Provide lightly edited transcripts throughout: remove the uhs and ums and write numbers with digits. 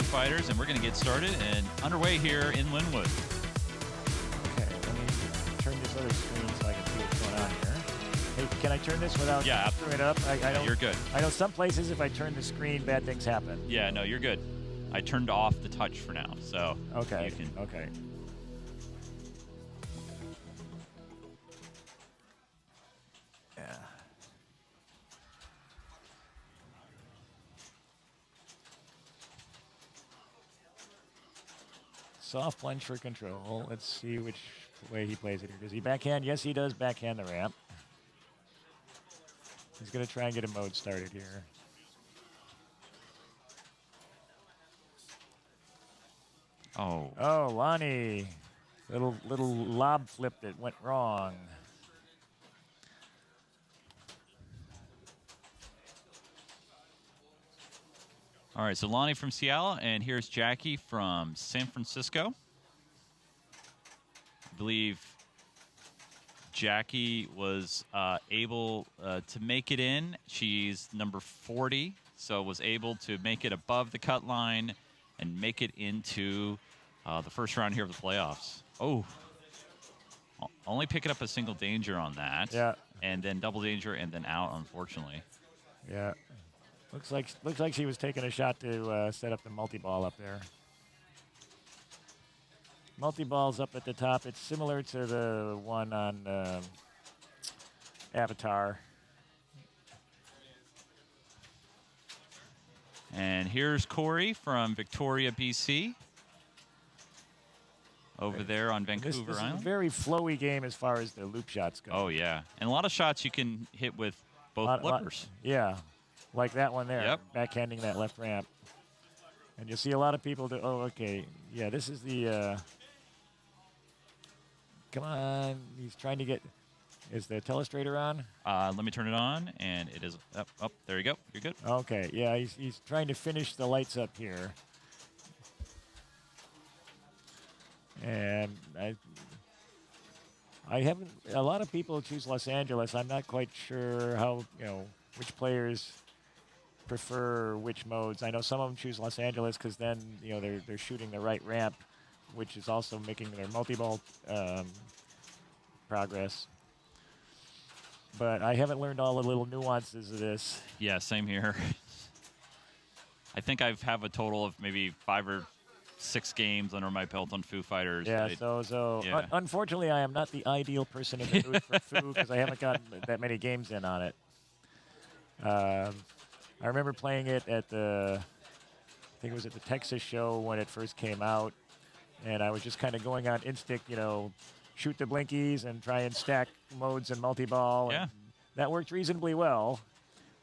Fighters, and we're going to get started and underway here in Linwood. Okay, let me turn this other screen so I can see what's going on here. Hey, can I turn this without screwing it up? I don't, you're good. I know some places if I turn the screen, bad things happen. Yeah, no, you're good. I turned off the touch for now, so okay, you can. Okay. Yeah. Soft plunge for control. Let's see which way he plays it here. Does he backhand? Yes, he does backhand the ramp. He's going to try and get a mode started here. Oh, Lonnie. Little lob flip that went wrong. All right, so Lonnie from Seattle, and here's Jackie from San Francisco. I believe Jackie was able to make it in. She's number 40, so was able to make it above the cut line and make it into the first round here of the playoffs. Oh, only picking up a single danger on that. Yeah. And then double danger and then out, unfortunately. Yeah. Looks like she was taking a shot to set up the multi-ball up there. Multi-ball's up at the top. It's similar to the one on Avatar. And here's Corey from Victoria, BC. Over there on Vancouver This Island. is a very flowy game as far as the loop shots go. Oh, yeah. And a lot of shots you can hit with both flippers. Yeah, like that one there. Yep. Backhanding that left ramp. And you'll see a lot of people do, oh, okay. Yeah, this is the, come on. He's trying to get, is the telestrator on? Let me turn it on, and it is up. Oh, there you go. You're good. Okay, yeah, he's trying to finish the lights up here. And I haven't, a lot of people choose Los Angeles. I'm not quite sure how, which players prefer which modes. I know some of them choose Los Angeles because then, they're shooting the right ramp, which is also making their multi-ball progress. But I haven't learned all the little nuances of this. Yeah, same here. I think I have a total of maybe 5 or 6 games under my belt on Foo Fighters. Yeah, yeah. Unfortunately, I am not the ideal person in the mood for Foo because I haven't gotten that many games in on it. I remember playing it at I think it was at the Texas show when it first came out, and I was just kind of going on instinct, shoot the blinkies and try and stack modes and multi-ball. Yeah. And that worked reasonably well,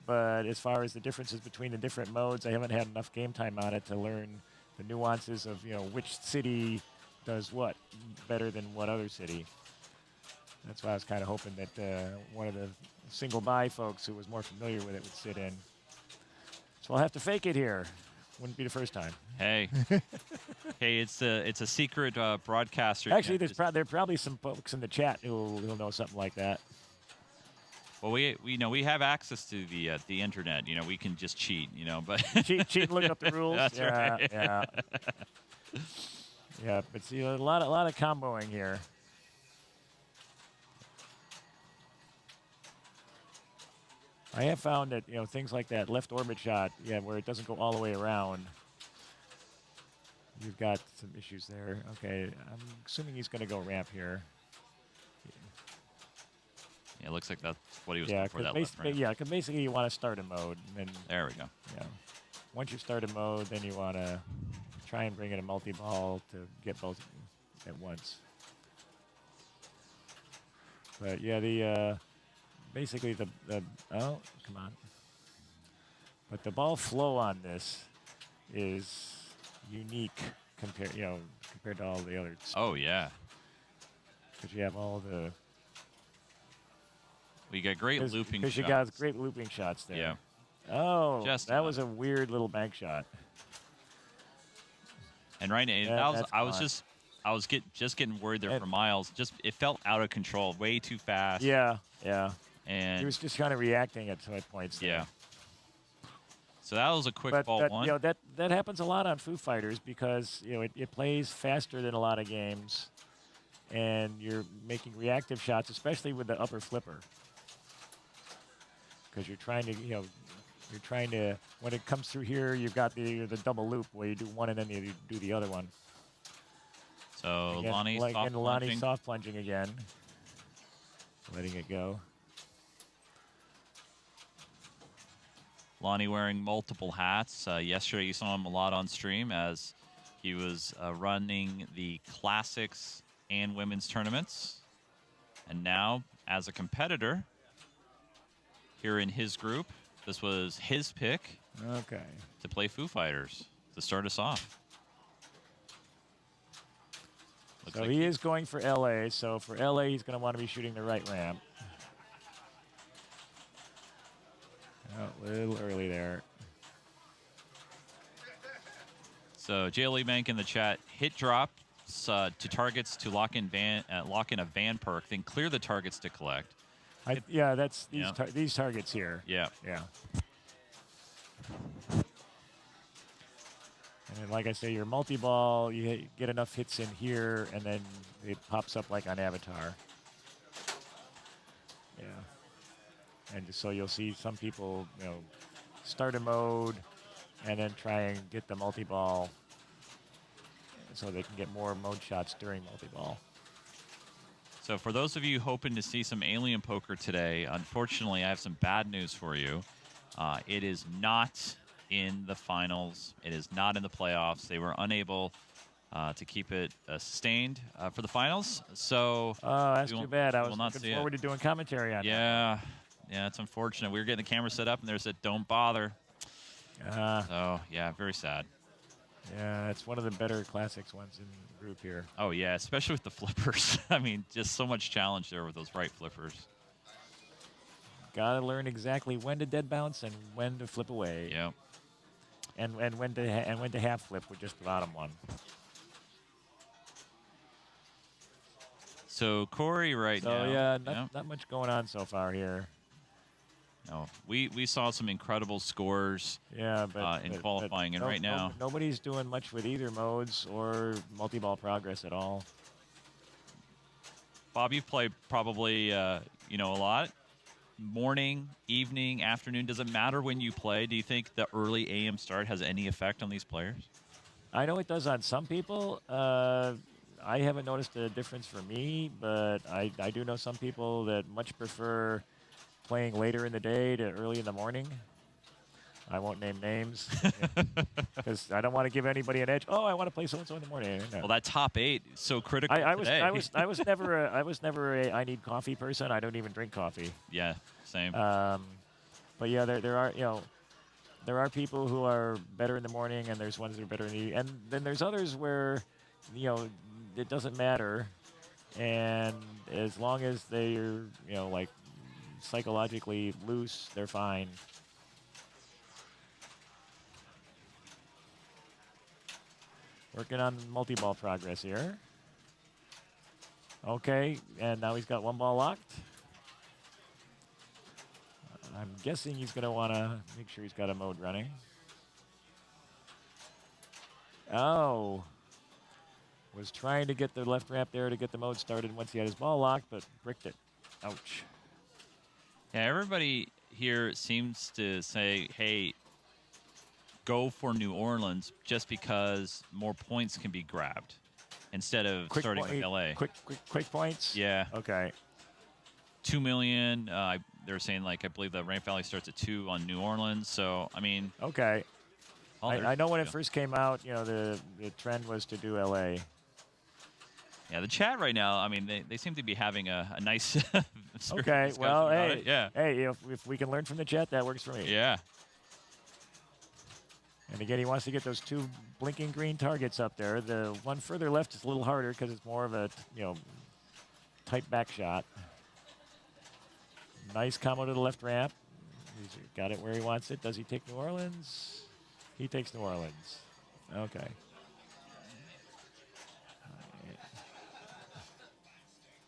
but as far as the differences between the different modes, I haven't had enough game time on it to learn the nuances of, which city does what better than what other city. That's why I was kind of hoping that one of the single buy folks who was more familiar with it would sit in. So I'll have to fake it here. Wouldn't be the first time. Hey. Hey, it's a secret broadcaster. Actually, there are probably some folks in the chat who'll know something like that. Well, we have access to the internet. We can just cheat. But cheat and look up the rules. That's right. Yeah. Yeah, but see a lot of comboing here. I have found that things like that left orbit shot, where it doesn't go all the way around. You've got some issues there. Okay, I'm assuming he's going to go ramp here. Yeah, it looks like that's what he was going for, that left ramp. Yeah, because basically you want to start a mode. And then, there we go. Yeah. Once you start a mode, then you want to try and bring in a multi-ball to get both at once. But yeah, basically the oh, come on. But the ball flow on this is unique compared to all the others. Oh, yeah. Because you have all the... We got great looping shots. Because you got great looping shots there. Yeah. Oh, that was a weird little bank shot. And right now, I was just getting worried there for Miles. It felt out of control, way too fast. Yeah. And he was just kind of reacting at some points. Yeah. So that was a quick But ball that, one. that happens a lot on Foo Fighters because it plays faster than a lot of games, and you're making reactive shots, especially with the upper flipper, because you're trying to when it comes through here, you've got the double loop where you do one and then you do the other one. So Again, Lonnie soft Lonnie plunging. soft plunging again, letting it go. Lonnie wearing multiple hats. Yesterday you saw him a lot on stream as he was running the classics and women's tournaments. And now, as a competitor here in his group, this was his pick to play Foo Fighters to start us off. So he is going for LA. So for LA, he's going to want to be shooting the right ramp. Oh, a little early there. So JLE Bank in the chat, hit drop to targets to lock in a van perk, then clear the targets to collect. Yeah, that's these targets here. Yeah. Yeah. And then, like I say, your multi-ball, you get enough hits in here, and then it pops up like on Avatar. Yeah. And so you'll see some people, start a mode and then try and get the multi-ball so they can get more mode shots during multi-ball. So for those of you hoping to see some alien poker today, unfortunately, I have some bad news for you. It is not in the finals. It is not in the playoffs. They were unable to keep it sustained for the finals. So that's too bad. I was looking forward to doing commentary on that. Yeah, it's unfortunate. We were getting the camera set up, and they said, don't bother. So, yeah, very sad. Yeah, it's one of the better classics ones in the group here. Oh, yeah, especially with the flippers. I mean, just so much challenge there with those right flippers. Got to learn exactly when to dead bounce and when to flip away. Yeah. And when to half flip with just the bottom one. So Corey now. Not much going on so far here. No, we saw some incredible scores. Yeah, in qualifying, and right now nobody's doing much with either modes or multi-ball progress at all. Bob, you've played probably a lot. Morning, evening, afternoon, does it matter when you play? Do you think the early AM start has any effect on these players? I know it does on some people. I haven't noticed a difference for me, but I do know some people that much prefer playing later in the day to early in the morning. I won't name names because I don't want to give anybody an edge. Oh, I want to play so-and-so in the morning. No. Well, that top 8 is so critical today. I was never a I need coffee person. I don't even drink coffee. Yeah, same. But yeah, there are people who are better in the morning, and there's ones that are better in the and then there's others where it doesn't matter, and as long as they're like psychologically loose, they're fine. Working on multi-ball progress here. Okay, and now he's got one ball locked. I'm guessing he's going to want to make sure he's got a mode running. Oh. Was trying to get the left ramp there to get the mode started once he had his ball locked, but bricked it. Ouch. Yeah, everybody here seems to say, hey, go for New Orleans just because more points can be grabbed instead of starting with LA. Quick points? Yeah. Okay. 2 million. They're saying, I believe the Ramp Valley starts at 2 on New Orleans. So, I mean. Okay. I know when it first came out, the trend was to do LA. Yeah, the chat right now, I mean, they seem to be having a nice okay, well, hey, yeah. Hey, if we can learn from the chat, that works for me. Yeah. And again, he wants to get those 2 blinking green targets up there. The one further left is a little harder because it's more of a, tight back shot. Nice combo to the left ramp. He's got it where he wants it. Does he take New Orleans? He takes New Orleans. Okay.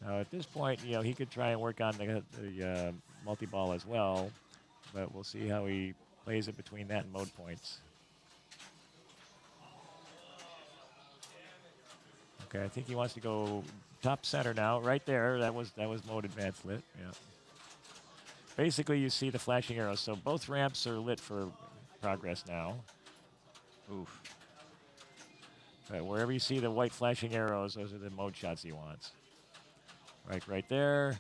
Now at this point, he could try and work on the multi-ball as well, but we'll see how he plays it between that and mode points. Okay, I think he wants to go top center now. Right there, that was mode advanced lit. Yeah. Basically, you see the flashing arrows. So both ramps are lit for progress now. Oof. But wherever you see the white flashing arrows, those are the mode shots he wants. Right there.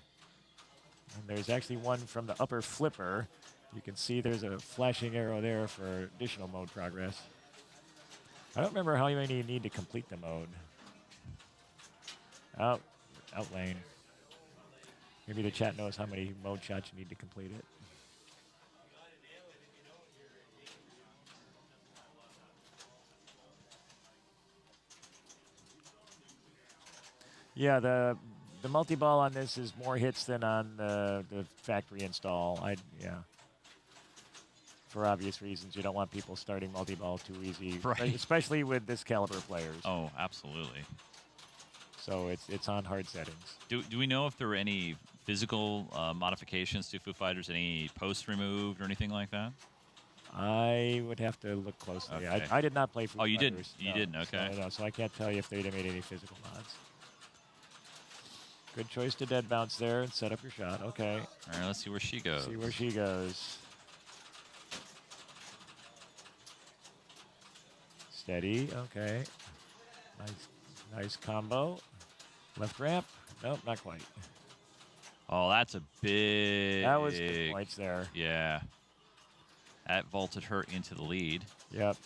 And there's actually one from the upper flipper. You can see there's a flashing arrow there for additional mode progress. I don't remember how many you need to complete the mode. Out lane. Maybe the chat knows how many mode shots you need to complete it. Yeah, the multi-ball on this is more hits than on the factory install. Yeah. For obvious reasons, you don't want people starting multi-ball too easy, right. Especially with this caliber players. Oh, absolutely. So it's on hard settings. Do we know if there were any physical modifications to Foo Fighters, any posts removed or anything like that? I would have to look closely. Okay. I did not play Foo Fighters. Oh, you didn't? You didn't, okay. So I can't tell you if they made any physical mods. Good choice to dead bounce there and set up your shot. Okay. All right, let's see where she goes. See where she goes. Steady. Okay. Nice combo. Left ramp. Nope, not quite. Oh, that's a big... That was good points there. Yeah. That vaulted her into the lead. Yep.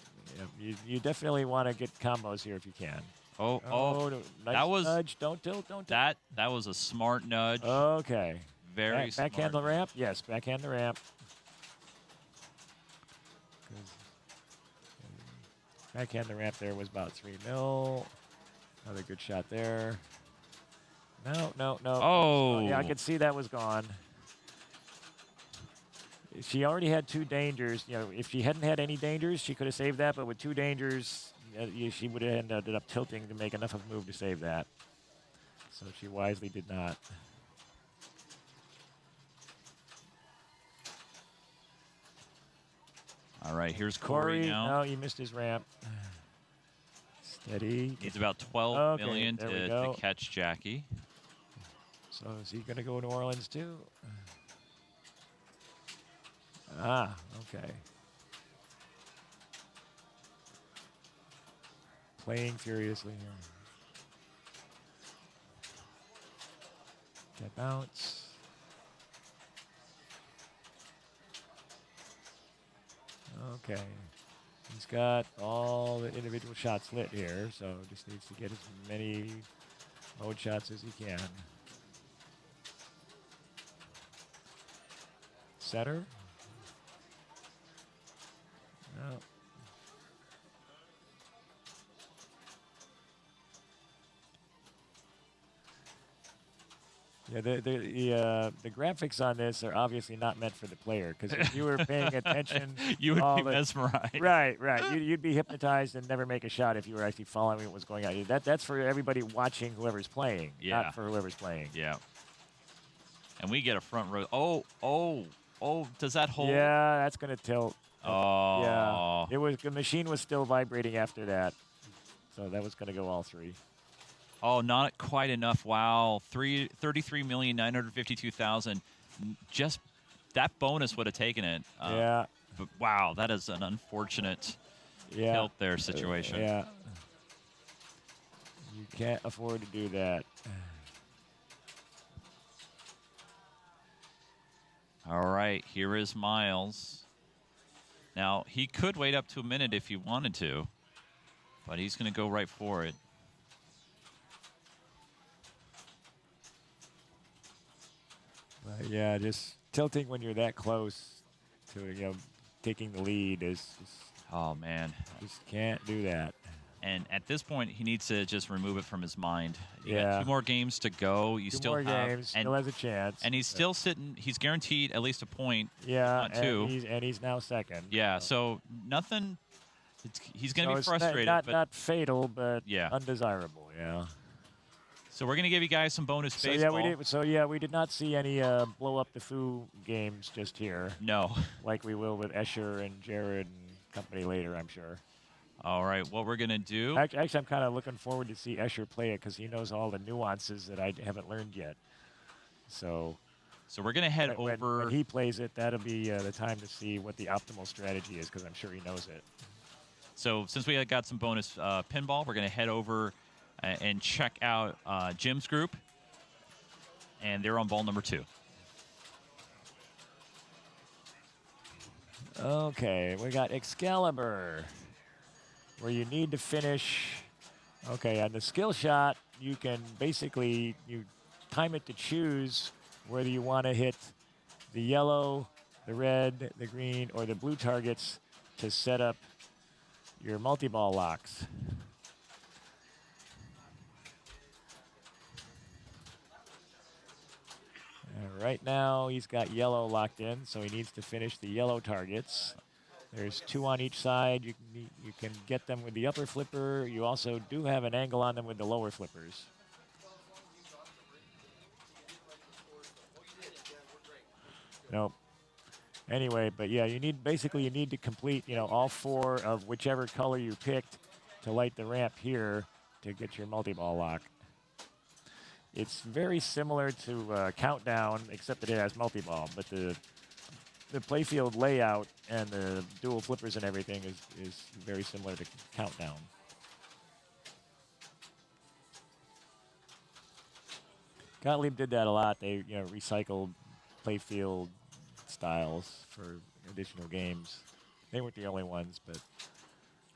You definitely want to get combos here if you can. Oh, nice that was nudge. Don't tilt. That was a smart nudge. Okay. Very smart. Backhand the ramp. Yes, backhand the ramp. Backhand the ramp there was about 3 mil. Another good shot there. No. Oh. Yeah, I could see that was gone. She already had 2 dangers. You know, if she hadn't had any dangers, she could have saved that. But with 2 dangers, she would have ended up tilting to make enough of a move to save that. So she wisely did not. All right, here's Corey now. No, he missed his ramp. Steady. He's about 12 million to catch Jackie. So is he going to go to New Orleans too? Ah, okay. Playing furiously here. Get bounce. Okay. He's got all the individual shots lit here, so just needs to get as many mode shots as he can. Setter. No. Yeah, the graphics on this are obviously not meant for the player, because if you were paying attention, you would be mesmerized. Right. You'd be hypnotized and never make a shot if you were actually following what was going on. That's for everybody watching whoever's playing, not for whoever's playing. Yeah. And we get a front row. Oh, does that hold? Yeah, that's going to tilt. Oh. Yeah. The machine was still vibrating after that, so that was going to go all 3. Oh, not quite enough. Wow. 33,952,000. Just that bonus would have taken it. Yeah. But wow, that is an unfortunate tilt there situation. Yeah. You can't afford to do that. All right, here is Miles. Now, he could wait up to a minute if he wanted to, but he's going to go right for it. Yeah, just tilting when you're that close to taking the lead is just, oh man, just can't do that. And at this point, he needs to just remove it from his mind. You yeah, got 2 more games to go. You two still more have, games, still has a chance. And he's still sitting. He's guaranteed at least a point. Yeah, not 2. And he's now second. Yeah, so nothing. He's going to be it's frustrated. Not fatal, but yeah, undesirable. Yeah. So we're going to give you guys some bonus So baseball. we did not see any blow up the foo games just here, No. like we will with Escher and Jared and company later, I'm sure. All right, what we're going to do. Actually, I'm kind of looking forward to see Escher play it because he knows all the nuances that I haven't learned yet. So we're going to head over. When he plays it, that'll be the time to see what the optimal strategy is because I'm sure he knows it. So since we got some bonus pinball, we're going to head over and check out Jim's group. And they're on ball number 2. Okay, we got Excalibur, where you need to finish. Okay, on the skill shot, you can basically you time it to choose whether you want to hit the yellow, the red, the green, or the blue targets to set up your multi-ball locks. And right now, he's got yellow locked in, so he needs to finish the yellow targets. There's 2 on each side. You can get them with the upper flipper. You also do have an angle on them with the lower flippers. Nope. Anyway, but yeah, you need to complete, all 4 of whichever color you picked to light the ramp here to get your multi-ball lock. It's very similar to Countdown, except that it has multi-ball, but the playfield layout and the dual flippers and everything is very similar to Countdown. Gottlieb did that a lot. They recycled playfield styles for additional games. They weren't the only ones, but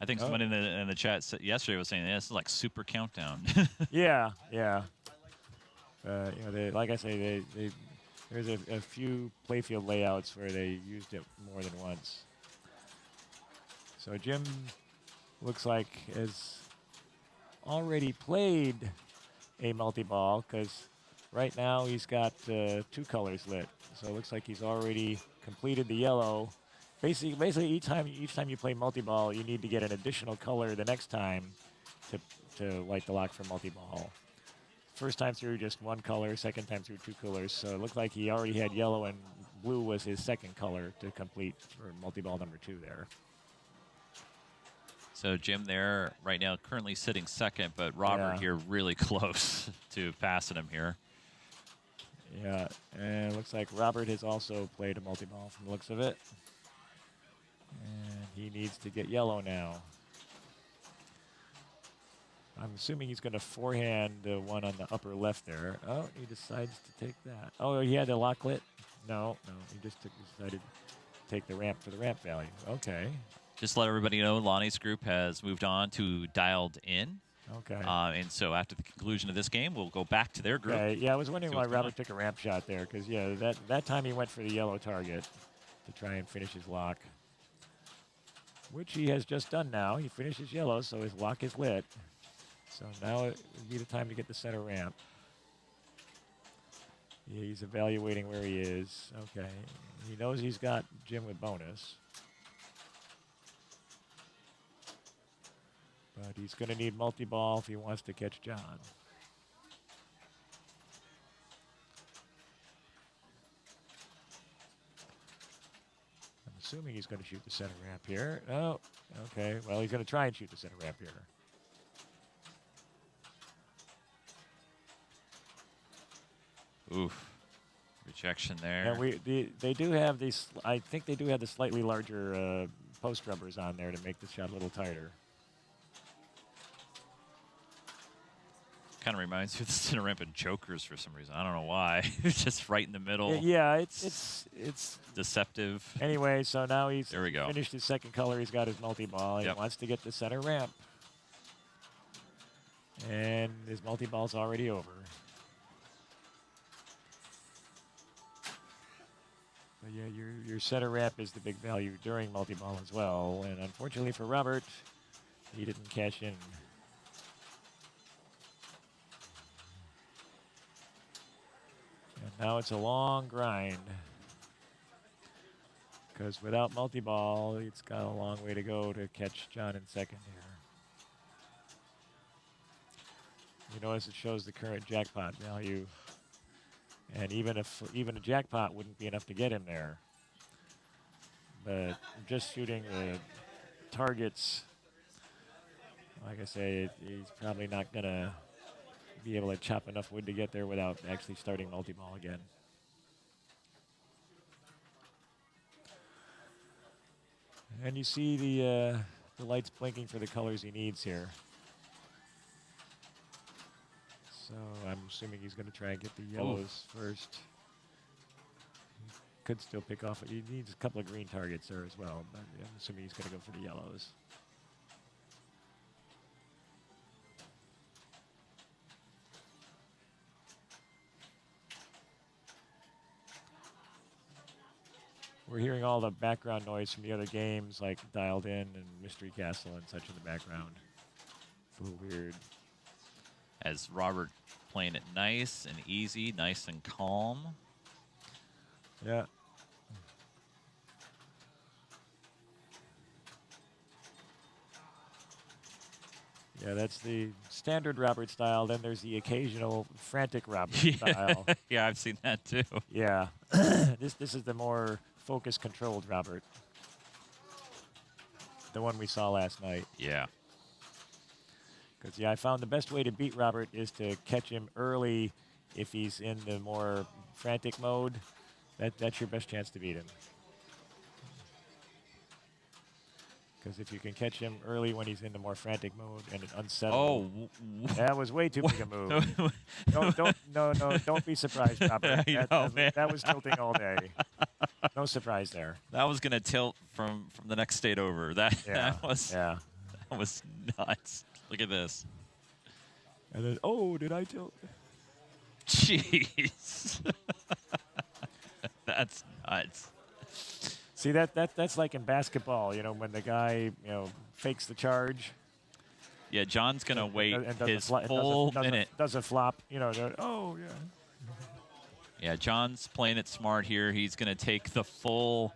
I think someone in the chat yesterday was saying this is like Super Countdown. yeah. Like I say, there's a few playfield layouts where they used it more than once. So Jim looks like has already played a multi-ball because right now he's got 2 colors lit. So it looks like he's already completed the yellow. Basically each time you play multi-ball, you need to get an additional color the next time to light the lock for multi-ball. First time through, just 1 color. Second time through, 2 colors. So it looked like he already had yellow, and blue was his second color to complete for multi-ball number 2 there. So Jim there right now currently sitting second, but Robert here really close to passing him here. Yeah, and it looks like Robert has also played a multi-ball from the looks of it. And he needs to get yellow now. I'm assuming he's going to forehand the one on the upper left there. Oh, he decides to take that. Oh, he had the lock lit? No, he just decided to take the ramp for the ramp value. Okay. Just to let everybody know, Lonnie's group has moved on to dialed in. Okay. And so after the conclusion of this game, we'll go back to their group. Okay. Yeah, I was wondering why Robert took a ramp shot there because, that time he went for the yellow target to try and finish his lock, which he has just done now. He finishes yellow, so his lock is lit. So now it would be the time to get the center ramp. Yeah, he's evaluating where he is. Okay. He knows he's got Jim with bonus. But he's going to need multi-ball if he wants to catch John. I'm assuming he's going to shoot the center ramp here. Oh, okay. Well, he's going to try and shoot the center ramp here. Oof. Rejection there. And they do have these, I think they do have the slightly larger post rubbers on there to make the shot a little tighter. Kind of reminds me of the center ramp and Jokers for some reason. I don't know why. It's just right in the middle. Yeah, it's deceptive. Anyway, so now he's there we go. Finished his second color. He's got his multi-ball. He wants to get the center ramp. And his multi-ball's already over. But yeah, your center ramp is the big value during multi-ball as well. And unfortunately for Robert, he didn't cash in. And now it's a long grind. Because without multi-ball, it's got a long way to go to catch John in second here. You notice it shows the current jackpot value, and even a jackpot wouldn't be enough to get him there. But just shooting the targets, like I say, he's probably not gonna be able to chop enough wood to get there without actually starting multi-ball again. And you see the lights blinking for the colors he needs here. So I'm assuming he's going to try and get the yellows first. Could still pick off. He needs a couple of green targets there as well, but I'm assuming he's going to go for the yellows. We're hearing all the background noise from the other games, like Dialed In and Mystery Castle and such in the background. It's a little weird. As Robert playing it nice and easy, nice and calm. Yeah. Yeah, that's the standard Robert style. Then there's the occasional frantic Robert style. Yeah, I've seen that too. Yeah. This is the more focus controlled Robert. The one we saw last night. Yeah. Because, yeah, I found the best way to beat Robert is to catch him early if he's in the more frantic mode. That's your best chance to beat him. Because if you can catch him early when he's in the more frantic mode and it unsettled. Oh, that was way too big a move. Don't be surprised, Robert. That was tilting all day. No surprise there. That was gonna tilt from the next state over. That was nuts. Look at this. And then, oh, did I tilt? Jeez. That's nuts. See, that's like in basketball, when the guy, fakes the charge. Yeah, John's going to wait his full minute. Doesn't flop, oh, yeah. Yeah, John's playing it smart here. He's going to take the full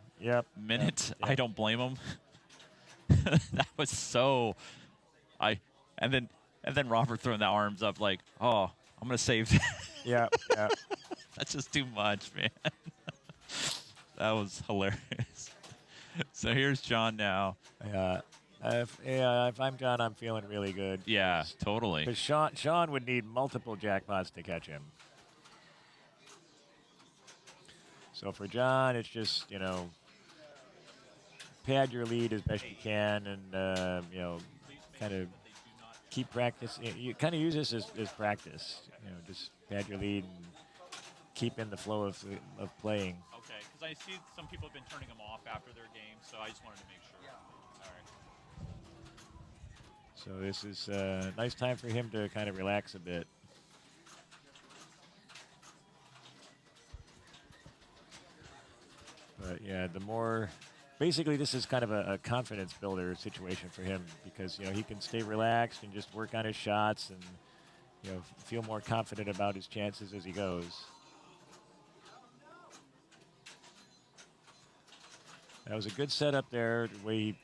minute. Yep. I don't blame him. That was so... And then Robert throwing the arms up like, oh, I'm going to save that. Yeah. That's just too much, man. That was hilarious. So here's John now. If I'm John, I'm feeling really good. Yeah, totally. Because Sean would need multiple jackpots to catch him. So for John, it's just, pad your lead as best you can and, kind of keep practice. You kind of use this as practice. Just pad your lead and keep in the flow of playing. Okay, because I see some people have been turning them off after their game, so I just wanted to make sure. All right. So this is a nice time for him to kind of relax a bit. But yeah, basically this is kind of a confidence builder situation for him because, he can stay relaxed and just work on his shots and, feel more confident about his chances as he goes. That was a good setup there, the way he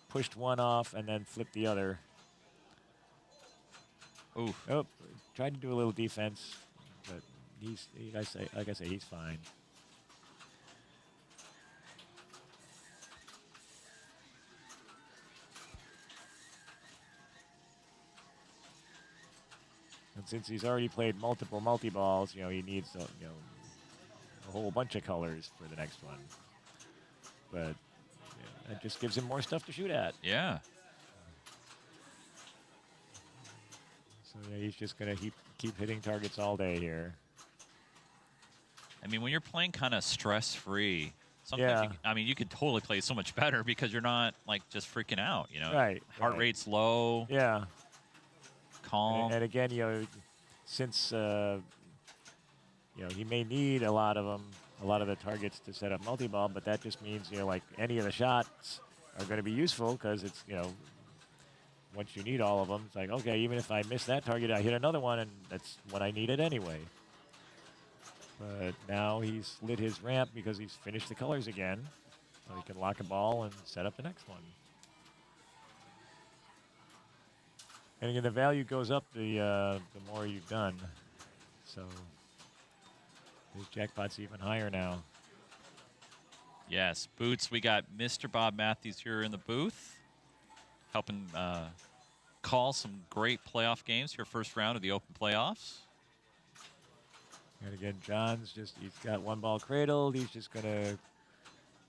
pushed one off and then flipped the other. Oof. Oh, tried to do a little defense, but like I say, he's fine. And since he's already played multiple multi-balls, he needs a whole bunch of colors for the next one. But that just gives him more stuff to shoot at. Yeah. So he's just going to keep hitting targets all day here. I mean, when you're playing kind of stress-free, sometimes you could totally play so much better because you're not like just freaking out. Right. Heart rate's low. Yeah. Calm. And again, since he may need a lot of the targets to set up multi-ball, but that just means like any of the shots are going to be useful because it's once you need all of them, it's like okay, even if I miss that target, I hit another one, and that's what I needed anyway. But now he's lit his ramp because he's finished the colors again, so he can lock a ball and set up the next one. And again, the value goes up the more you've done. So his jackpot's even higher now. Yes, Boots, we got Mr. Bob Matthews here in the booth, helping call some great playoff games here, first round of the Open playoffs. And again, John's he's got one ball cradled. He's just going to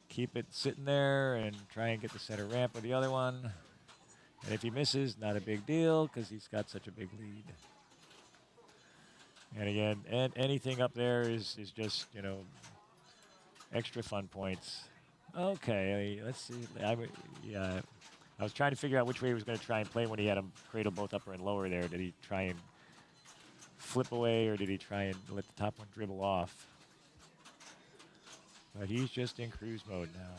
keep it sitting there and try and get the center ramp with the other one. And if he misses, not a big deal because he's got such a big lead. And again, anything up there is just, extra fun points. Okay, let's see. I was trying to figure out which way he was going to try and play when he had him cradle both upper and lower there. Did he try and flip away, or did he try and let the top one dribble off? But he's just in cruise mode now.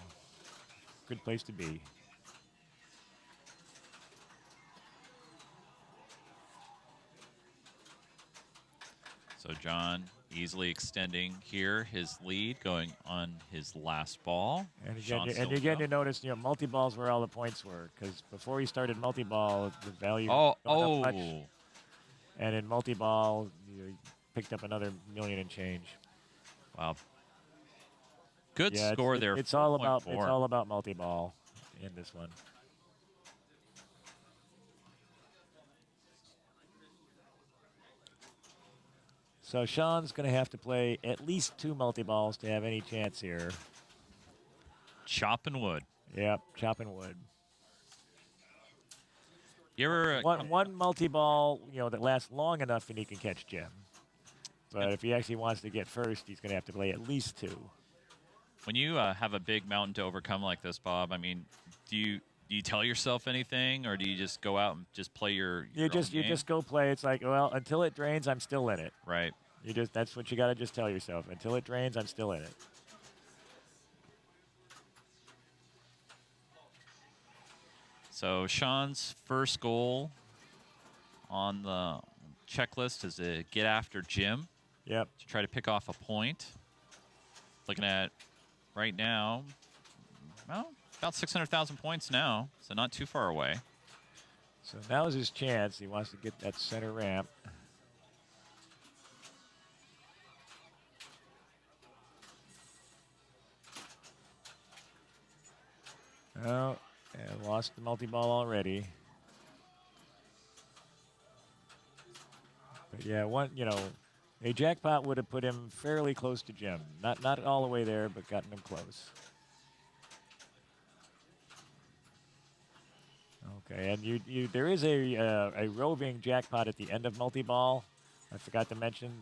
Good place to be. So John easily extending here his lead, going on his last ball. And again, you're getting to notice, multi-balls where all the points were, because before he started multi-ball, the value Oh, up much. And in multi-ball, you picked up another million and change. Wow. Good score there. It's all about multi-ball in this one. So Sean's going to have to play at least 2 multi-balls to have any chance here. Chopping wood. Yep, chopping wood. You ever one multi-ball, that lasts long enough and he can catch Jim. But if he actually wants to get first, he's going to have to play at least 2. When you have a big mountain to overcome like this, Bob, I mean, do you tell yourself anything, or do you just go out and just play your you just go play? It's like, well, until it drains, I'm still in it. Right. That's what you got to just tell yourself. Until it drains, I'm still in it. So Sean's first goal on the checklist is to get after Jim. Yep. To try to pick off a point. Looking at right now, well, about 600,000 points now, so not too far away. So now is his chance. He wants to get that center ramp. Oh, and lost the multi-ball already. But yeah, a jackpot would have put him fairly close to Jim. Not all the way there, but gotten him close. Okay, and there is a roving jackpot at the end of multi-ball. I forgot to mention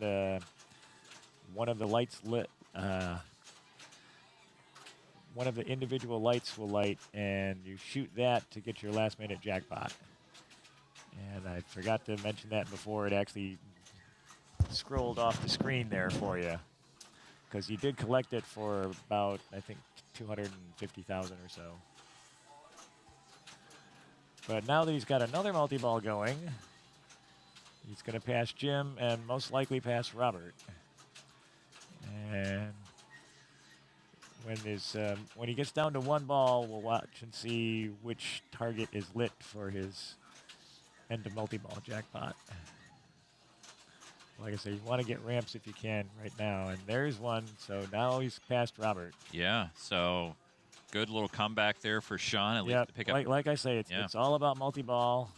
one of the lights lit. One of the individual lights will light, and you shoot that to get your last-minute jackpot. And I forgot to mention that before it actually scrolled off the screen there for you, because you did collect it for about, I think, 250,000 or so. But now that he's got another multi-ball going, he's going to pass Jim and most likely pass Robert. And when he gets down to 1 ball, we'll watch and see which target is lit for his end of multi-ball jackpot. Like I say, you want to get ramps if you can right now, and there's one. So now he's past Robert. Yeah, so good little comeback there for Sean, at least to pick up. Like I say, it's all about multi-ball,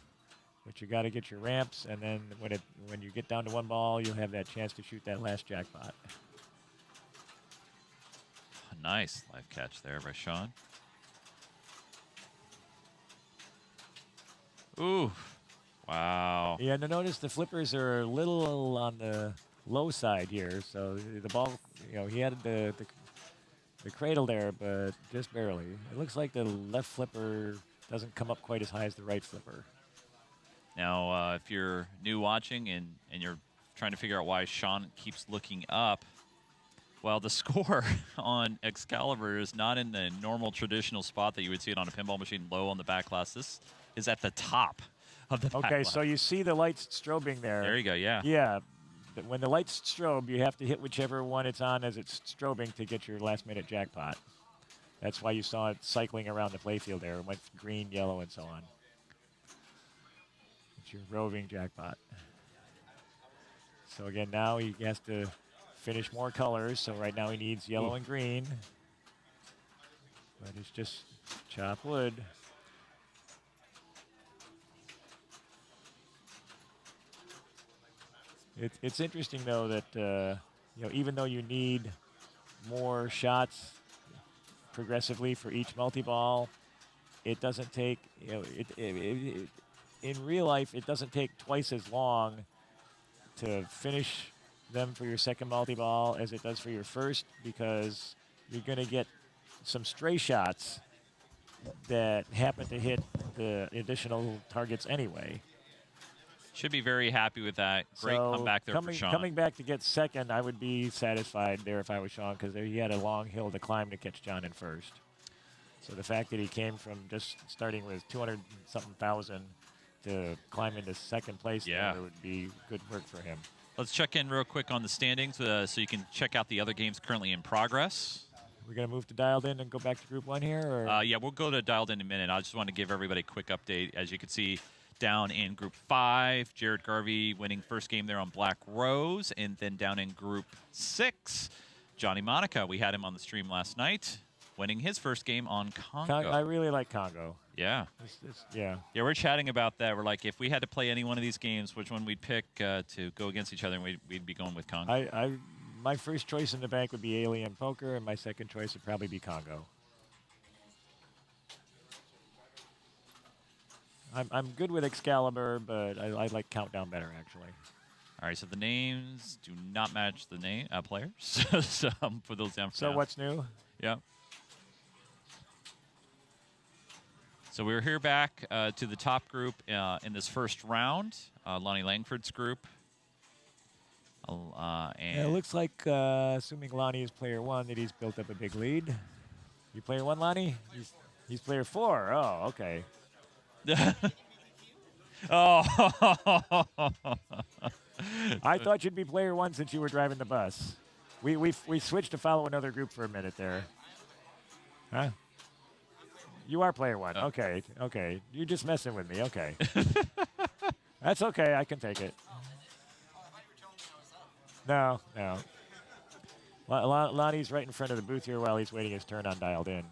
but you got to get your ramps, and then when you get down to 1 ball, you'll have that chance to shoot that last jackpot. Nice live catch there by Sean. Ooh, wow. Yeah, now notice the flippers are a little on the low side here. So the ball, he had the cradle there, but just barely. It looks like the left flipper doesn't come up quite as high as the right flipper. Now, if you're new watching and you're trying to figure out why Sean keeps looking up, well, the score on Excalibur is not in the normal traditional spot that you would see it on a pinball machine low on the back glass. This is at the top of the back glass. So you see the lights strobing there. There you go, yeah. Yeah. When the lights strobe, you have to hit whichever one it's on as it's strobing to get your last-minute jackpot. That's why you saw it cycling around the playfield there. It went green, yellow, and so on. But your roving jackpot. So again, now he has to finish more colors. So right now he needs yellow and green. But it's just chop wood. It's interesting though that even though you need more shots progressively for each multi-ball, it doesn't take in real life it doesn't take twice as long to finish them for your second multi-ball as it does for your first, because you're going to get some stray shots that happen to hit the additional targets anyway. Should be very happy with that. Great So comeback there for Sean. Coming back to get second, I would be satisfied there if I was Sean, because he had a long hill to climb to catch John in first. So the fact that he came from just starting with 200-something thousand to climb into second place there would be good work for him. Let's check in real quick on the standings so you can check out the other games currently in progress. We're going to move to Dialed In and go back to Group 1 here? Or? Yeah, we'll go to Dialed In a minute. I just want to give everybody a quick update. As you can see, down in Group 5, Jared Garvey winning first game there on Black Rose. And then down in Group 6, Johnny Monica, we had him on the stream last night, winning his first game on Congo. I really like Congo. Yeah. Yeah, we're chatting about that. We're like, if we had to play any one of these games, which one we'd pick to go against each other, and we'd be going with Congo. My first choice in the bank would be Alien Poker, and my second choice would probably be Congo. I'm good with Excalibur, but I like Countdown better, actually. All right, so the names do not match the name players. So I'm put those down for So now. what's new? Yeah. So we're here back to the top group in this first round, Lonnie Langford's group. And it looks like, assuming Lonnie is player 1, that he's built up a big lead. You player 1, Lonnie? He's player 4. Oh, okay. Oh. I thought you'd be player 1 since you were driving the bus. We switched to follow another group for a minute there. Huh? You are player 1. Okay. You're just messing with me. Okay. That's okay. I can take it. No. Lonnie's right in front of the booth here while he's waiting his turn on Dialed In.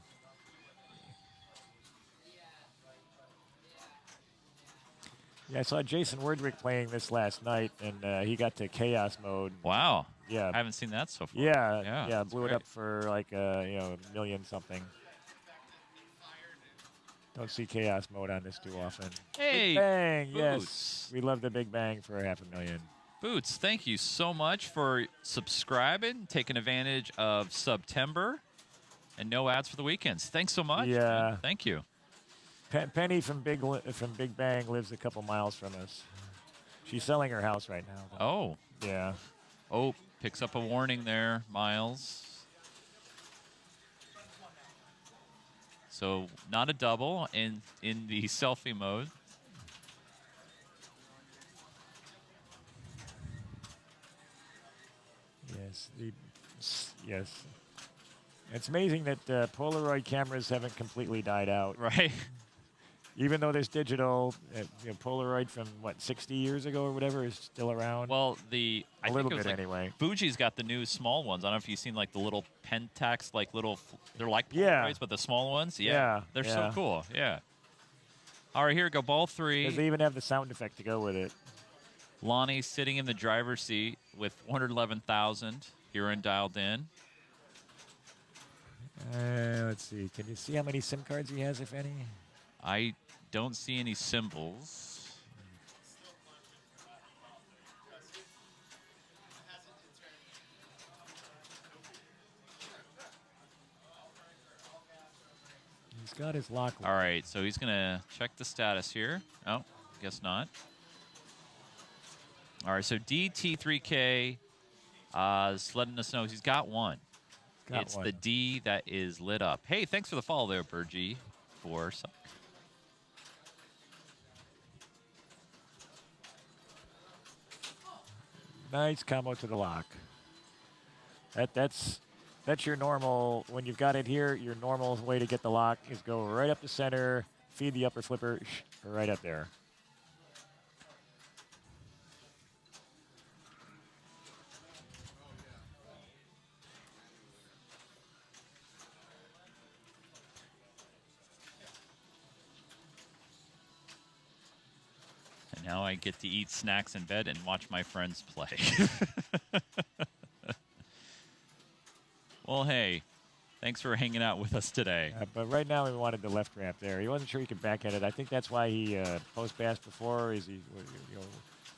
Yeah, I saw Jason Wordrick playing this last night, and he got to chaos mode. Wow. Yeah. I haven't seen that so far. Yeah. Blew it up for like a million something. Don't see chaos mode on this too often. Hey, Big Bang, Boots. Yes. We love the Big Bang for $500,000. Boots, thank you so much for subscribing, taking advantage of September, and no ads for the weekends. Thanks so much. Yeah. Man. Thank you. Penny from Big Bang lives a couple miles from us. She's selling her house right now, though. Oh. Yeah. Oh, picks up a warning there, Miles. So not a double in the selfie mode. Yes. It's amazing that Polaroid cameras haven't completely died out. Right. Even though there's digital, Polaroid from, 60 years ago or whatever is still around? Well, a little bit anyway. Fuji's got the new small ones. I don't know if you've seen like the little Pentax, they're like Polaroids, Yeah. but the small ones. Yeah, They're yeah. so cool. Yeah. All right, here we go. Ball 3. Because they even have the sound effect to go with it. Lonnie sitting in the driver's seat with 411,000 here in Dialed In. Let's see. Can you see how many SIM cards he has, if any? I don't see any symbols. He's got his lock. All right, so he's going to check the status here. Oh, guess not. All right, so DT3K is letting us know he's got one. It's the D that is lit up. Hey, thanks for the follow there, Burgie. Nice combo to the lock. That's your normal, when you've got it here, your normal way to get the lock is go right up the center, feed the upper flipper, right up there. Now I get to eat snacks in bed and watch my friends play. Well, hey, thanks for hanging out with us today. But right now he wanted the left ramp there. He wasn't sure he could backhand it. I think that's why he post-passed before. Is he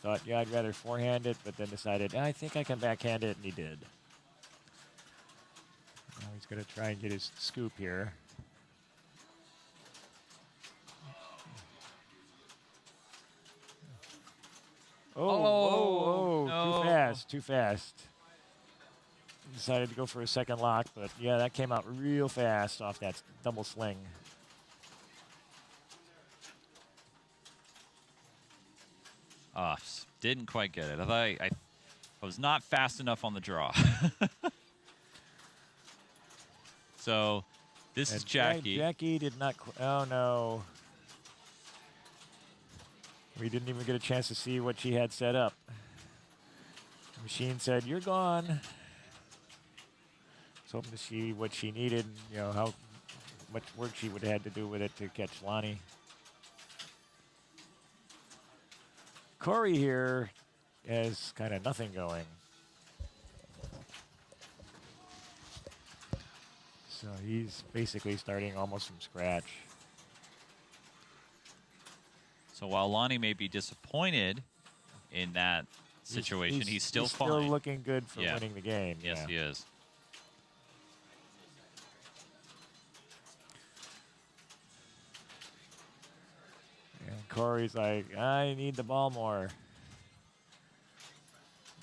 thought, yeah, I'd rather forehand it, but then decided, I think I can backhand it, and he did. Now he's going to try and get his scoop here. Oh, no. too fast. Decided to go for a second lock, but yeah, that came out real fast off that double sling. Didn't quite get it. I was not fast enough on the draw. So this is Jackie. Jackie did not. Oh no. We didn't even get a chance to see what she had set up. The machine said, "You're gone." I was hoping to see what she needed, how much work she would have had to do with it to catch Lonnie. Corey here has kind of nothing going. So he's basically starting almost from scratch. So while Lonnie may be disappointed in that situation, he's still fine. Still looking good for winning the game. Yes, he is. And Corey's like, I need the ball more.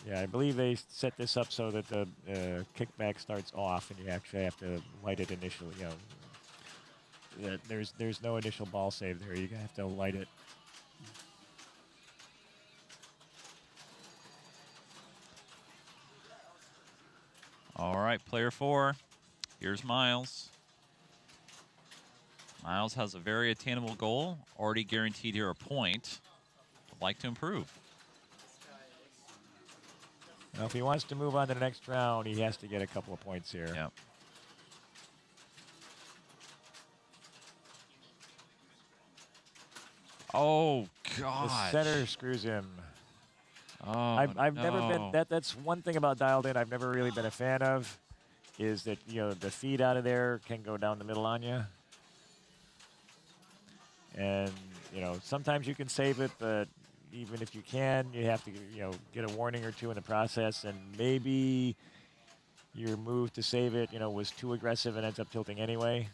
Yeah, I believe they set this up so that the kickback starts off, and you actually have to light it initially. There's no initial ball save there. You have to light it. All right, player 4. Here's Miles. Miles has a very attainable goal, already guaranteed here a point. Would like to improve. Now, if he wants to move on to the next round, he has to get a couple of points here. Yep. Oh, God. The center screws him. Oh, I've never been, that's one thing about dialed in I've never really been a fan of, is that, the feed out of there can go down the middle on you. And, sometimes you can save it, but even if you can, you have to, get a warning or two in the process, and maybe your move to save it, was too aggressive and ends up tilting anyway.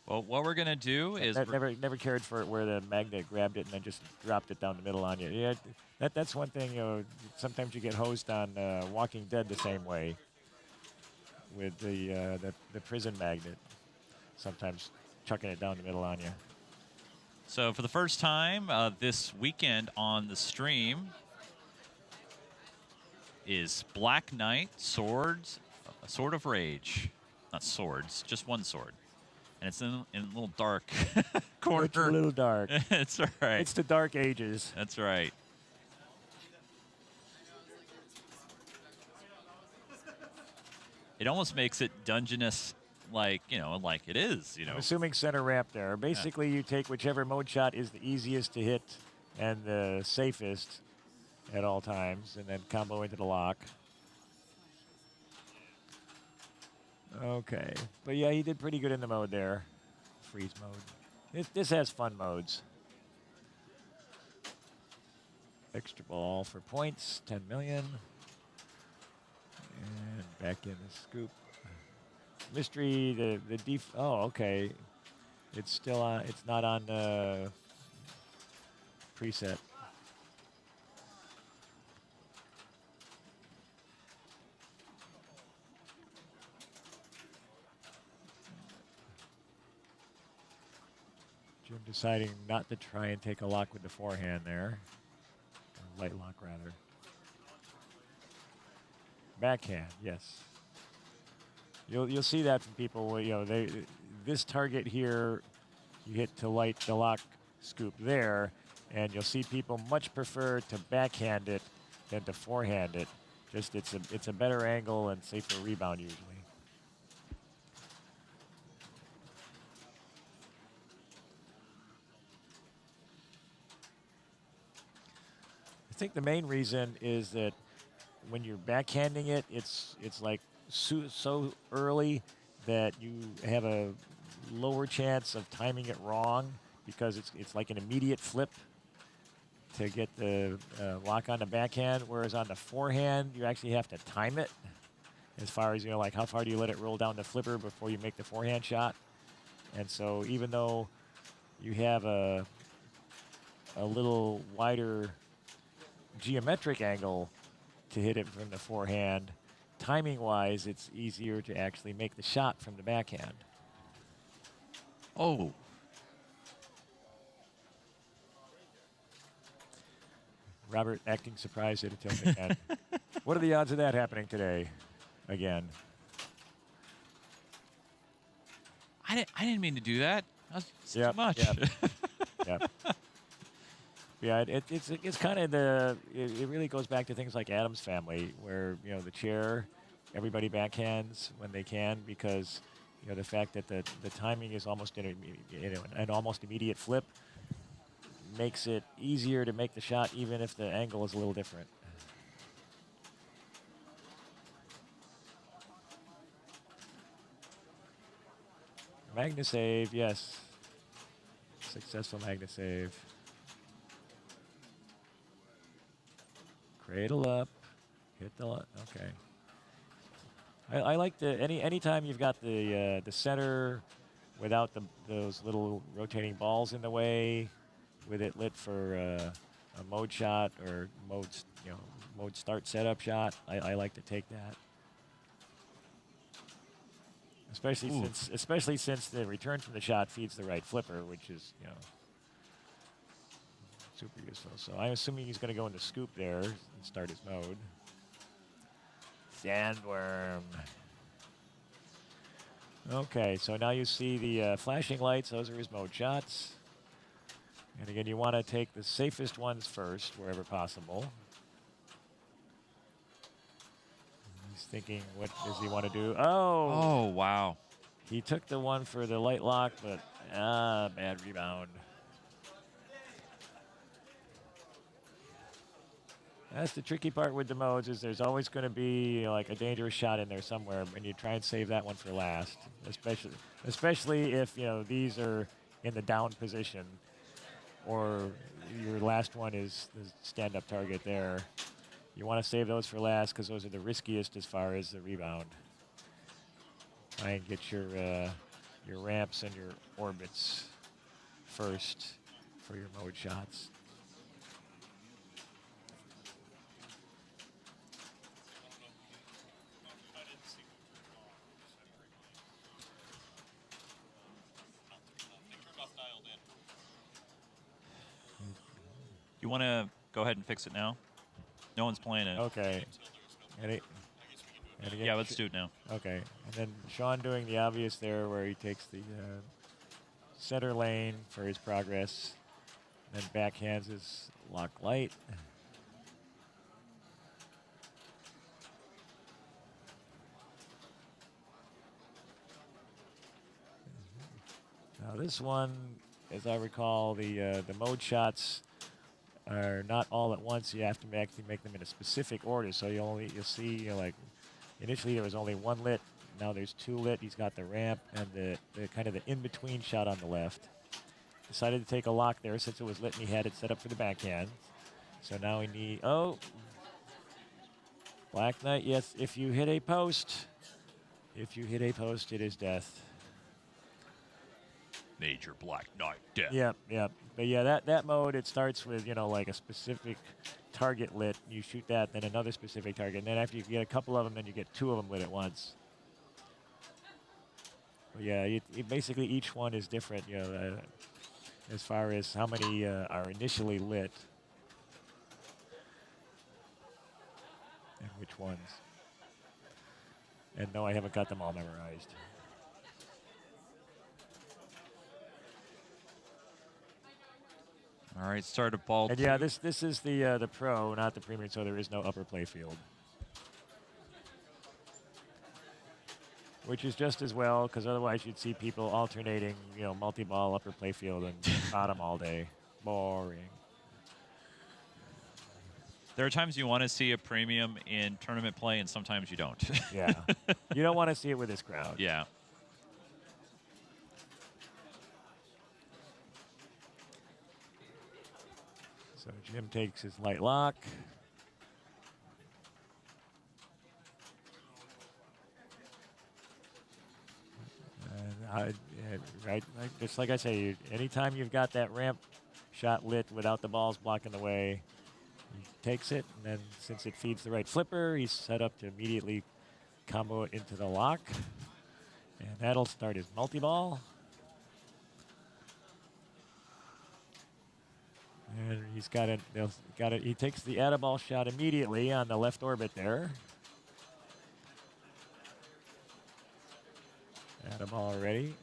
Well, what we're going to do is... Never cared for it where the magnet grabbed it and then just dropped it down the middle on you. Yeah, that's one thing, sometimes you get hosed on Walking Dead the same way with the prison magnet, sometimes chucking it down the middle on you. So for the first time this weekend on the stream is Black Knight Swords, Sword of Rage. Not swords, just one sword. And it's in a little dark corner. It's a little dark. It's all right. It's the dark ages. That's right. It almost makes it dungeonous, like it is. I'm assuming center ramp there. Basically, you take whichever mode shot is the easiest to hit and the safest at all times, and then combo into the lock. Okay. But yeah, he did pretty good in the mode there. Freeze mode. This has fun modes. Extra ball for points, 10 million. And back in the scoop. Mystery, oh, okay. It's still on, it's not on the preset. Jim deciding not to try and take a lock with the forehand there. Or light lock, rather. Backhand, yes. You'll see that from people. This target here, you hit to light the lock scoop there, and you'll see people much prefer to backhand it than to forehand it. Just it's a better angle and safer rebound usually. think the main reason is that when you're backhanding it, it's like so early that you have a lower chance of timing it wrong because it's like an immediate flip to get the lock on the backhand, whereas on the forehand you actually have to time it as far as, like how far do you let it roll down the flipper before you make the forehand shot. And so even though you have a little wider geometric angle to hit it from the forehand, timing-wise, it's easier to actually make the shot from the backhand. Oh. Robert acting surprised at a tilt again. What are the odds of that happening today? Again. I didn't mean to do that. That's Yep, too much. yep. Yep. Yeah, it's kind of it really goes back to things like Adam's Family, where the chair, everybody backhands when they can because the fact that the timing is almost an almost immediate flip makes it easier to make the shot even if the angle is a little different. Magna save, yes. Successful Magna save. Cradle up, hit the okay. I like anytime you've got the center without those little rotating balls in the way, with it lit for a mode shot or mode start setup shot. I like to take that, especially since the return from the shot feeds the right flipper, which is super useful. So I'm assuming he's going to go into scoop there and start his mode. Sandworm. Okay, so now you see the flashing lights. Those are his mode shots. And again, you want to take the safest ones first, wherever possible. He's thinking, what does he want to do? Oh, wow. He took the one for the light lock, but bad rebound. That's the tricky part with the modes, is there's always going to be like a dangerous shot in there somewhere, and you try and save that one for last, especially if these are in the down position, or your last one is the stand-up target there. You want to save those for last because those are the riskiest as far as the rebound. Try and get your ramps and your orbits first for your mode shots. You want to go ahead and fix it now? No one's playing it. Okay. Yeah, let's do it now. Okay. And then Sean doing the obvious there where he takes the center lane for his progress, then backhands his lock light. Now this one, as I recall, the mode shots are not all at once. You have to actually make them in a specific order. So you'll see like initially there was only one lit. Now there's two lit. He's got the ramp and the kind of the in-between shot on the left. Decided to take a lock there since it was lit and he had it set up for the backhand. So now we need, Black Knight, yes, if you hit a post, it is death. Major Black Knight death. Yep. But yeah, that mode, it starts with, like a specific target lit. You shoot that, then another specific target. And then after you get a couple of them, then you get two of them lit at once. But yeah, basically each one is different, as far as how many are initially lit. And which ones. And no, I haven't got them all memorized. All right, start a ball. And yeah, this is the pro, not the premium, so there is no upper play field. Which is just as well, because otherwise you'd see people alternating, multi-ball upper play field and bottom all day. Boring. There are times you want to see a premium in tournament play, and sometimes you don't. Yeah. You don't want to see it with this crowd. Yeah. So Jim takes his light lock. And right, just like I say, anytime you've got that ramp shot lit without the balls blocking the way, he takes it, and then since it feeds the right flipper, he's set up to immediately combo it into the lock. And that'll start his multi-ball. And he's got it. He takes the add-a-ball shot immediately on the left orbit there. Add-a-ball already.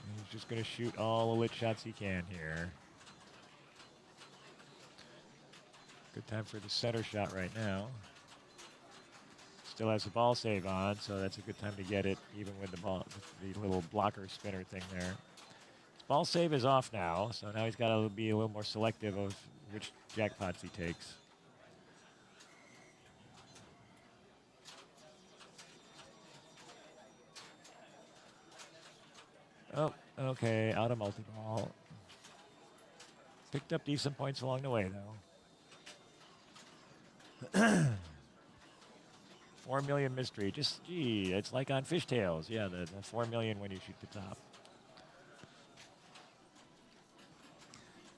And he's just going to shoot all the lit shots he can here. Good time for the center shot right now. Still has the ball save on, so that's a good time to get it, even with the little blocker spinner thing there. His ball save is off now, so now he's got to be a little more selective of which jackpots he takes. Oh, okay, out of multi-ball. Picked up decent points along the way, though. 4 million mystery. Just, gee, it's like on Fishtails. Yeah, the 4 million when you shoot the top.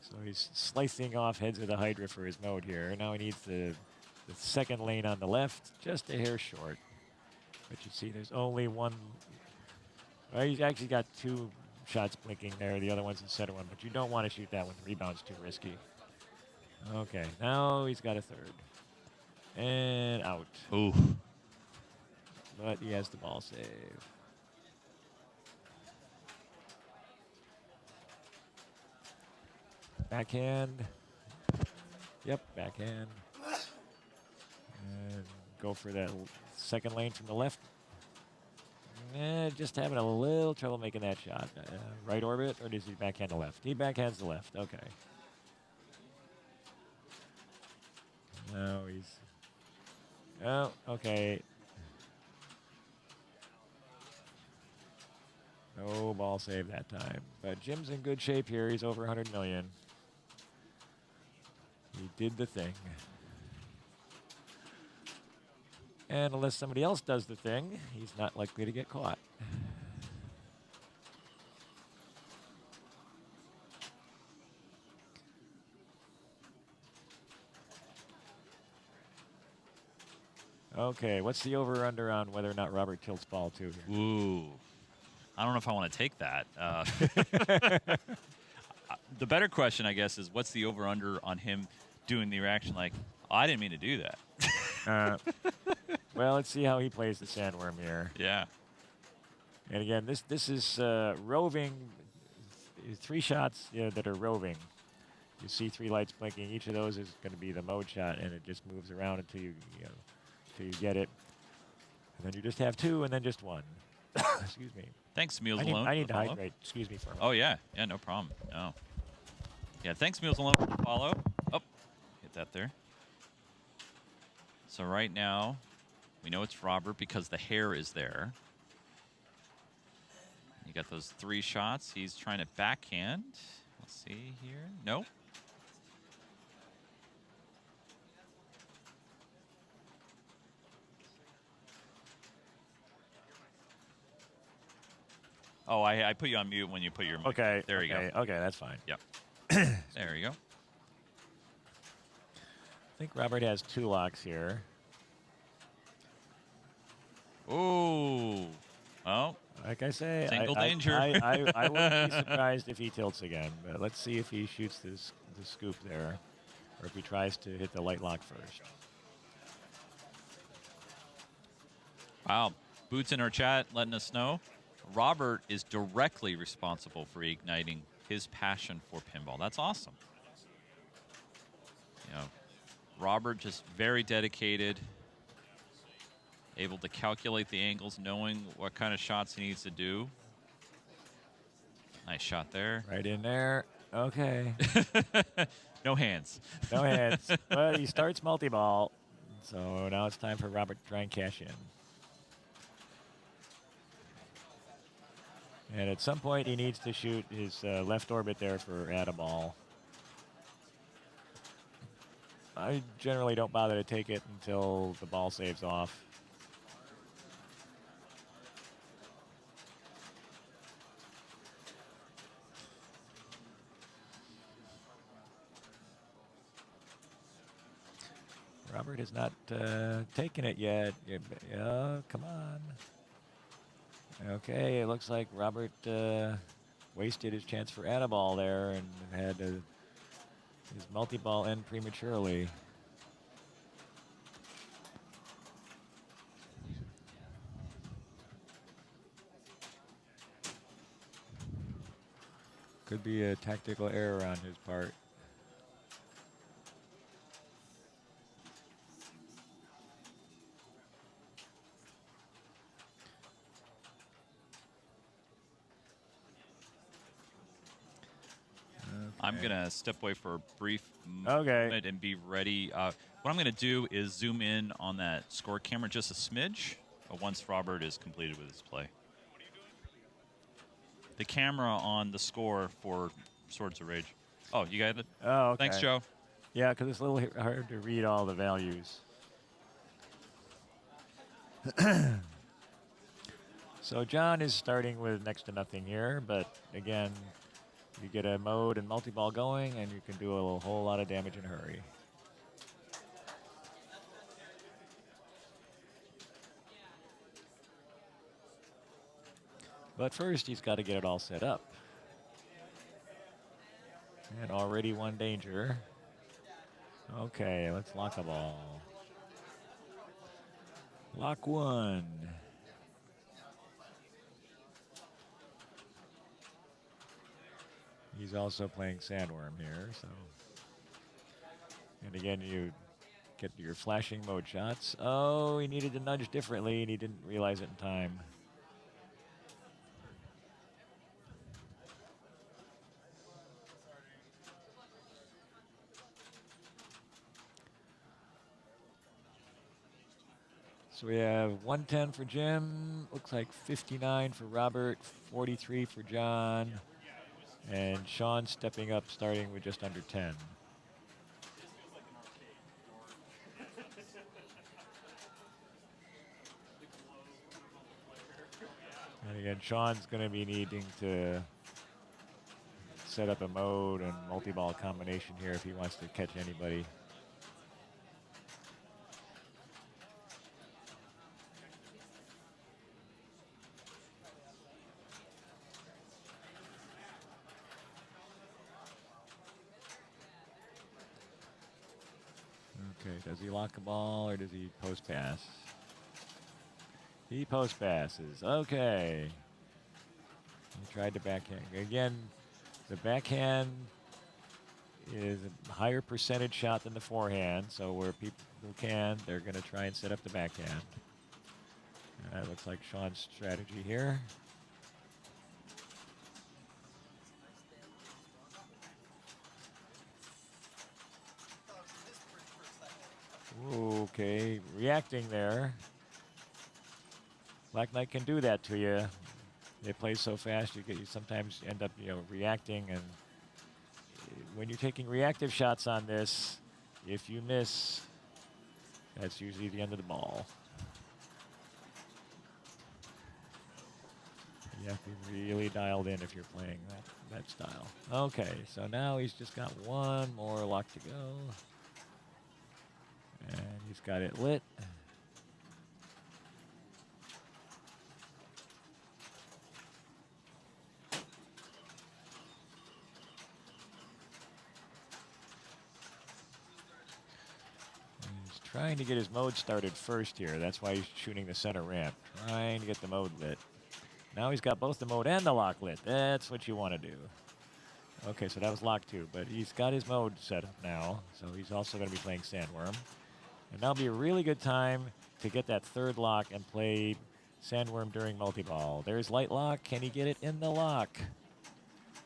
So he's slicing off heads of the Hydra for his mode here. Now he needs the second lane on the left, just a hair short. But you see there's only one. Well, he's actually got 2 shots blinking there. The other one's the center one, but you don't want to shoot that one. The rebound's too risky. Okay, now he's got a third. And out. Ooh. But he has the ball save. Backhand. Yep, backhand. And go for that second lane from the left. Just having a little trouble making that shot. Right orbit, or does he backhand the left? He backhands the left. Okay. Now he's. Oh, okay. No ball save that time. But Jim's in good shape here. He's over 100 million. He did the thing. And unless somebody else does the thing, he's not likely to get caught. Okay, what's the over-under on whether or not Robert tilts ball 2 here? Ooh. I don't know if I want to take that. The better question, I guess, is what's the over-under on him doing the reaction like, oh, I didn't mean to do that. Well, let's see how he plays the sandworm here. Yeah. And again, this is roving, 3 shots that are roving. You see 3 lights blinking. Each of those is going to be the mode shot, and it just moves around until you get it. And then you just have 2, and then just 1. Excuse me. Thanks, Meals Alone. I need to hydrate. Excuse me for a moment. Oh, yeah. Yeah, no problem. No. Yeah, thanks, Meals Alone, for the follow. Oh, hit that there. So right now, we know it's Robert because the hair is there. You got those 3 shots. He's trying to backhand. Let's see here. No. Oh, I put you on mute when you put your mic. Okay. There you go. Okay, that's fine. Yep. There you go. I think Robert has 2 locks here. Ooh. Oh. Like I say, Single danger. I wouldn't be surprised if he tilts again. But let's see if he shoots the scoop there, or if he tries to hit the light lock first. Wow. Boots in our chat letting us know. Robert is directly responsible for igniting his passion for pinball. That's awesome. You know, Robert just very dedicated, able to calculate the angles, knowing what kind of shots he needs to do. Nice shot there. Right in there. Okay. No hands. No hands. But he starts multi-ball. So now it's time for Robert to try and cash in. And at some point, he needs to shoot his left orbit there for add a ball. I generally don't bother to take it until the ball saves off. Robert has not taken it yet. Yeah, come on. Okay, it looks like Robert wasted his chance for add a ball there and had his multi-ball end prematurely. Could be a tactical error on his part. I'm going to step away for a brief Okay. moment and be ready. What I'm going to do is zoom in on that score camera just a smidge once Robert is completed with his play. The camera on the score for Swords of Rage. Oh, you got it? Oh, okay. Thanks, Joe. Yeah, because it's a little hard to read all the values. So John is starting with next to nothing here, but again, you get a mode and multi-ball going, and you can do a whole lot of damage in a hurry. But first, he's got to get it all set up. And already one danger. Okay, let's lock a ball. Lock one. He's also playing Sandworm here, so. And again, you get your flashing mode shots. Oh, he needed to nudge differently, and he didn't realize it in time. So we have 110 for Jim, looks like 59 for Robert, 43 for John, and Sean stepping up, starting with just under 10. And again, Sean's going to be needing to set up a mode and multi-ball combination here if he wants to catch anybody. Okay, does he lock a ball or does he post pass? He post passes. Okay. He tried to backhand. Again, the backhand is a higher percentage shot than the forehand, so where people can, they're going to try and set up the backhand. And that looks like Sean's strategy here. Okay, reacting there. Black Knight can do that to you. They play so fast, you sometimes end up, reacting. And when you're taking reactive shots on this, if you miss, that's usually the end of the ball. You have to be really dialed in if you're playing that style. Okay, so now he's just got one more lock to go. And he's got it lit. He's trying to get his mode started first here. That's why he's shooting the center ramp. Trying to get the mode lit. Now he's got both the mode and the lock lit. That's what you want to do. Okay, so that was lock 2, but he's got his mode set up now. So he's also going to be playing Sandworm. And that'll be a really good time to get that third lock and play Sandworm during multi-ball. There's light lock. Can he get it in the lock?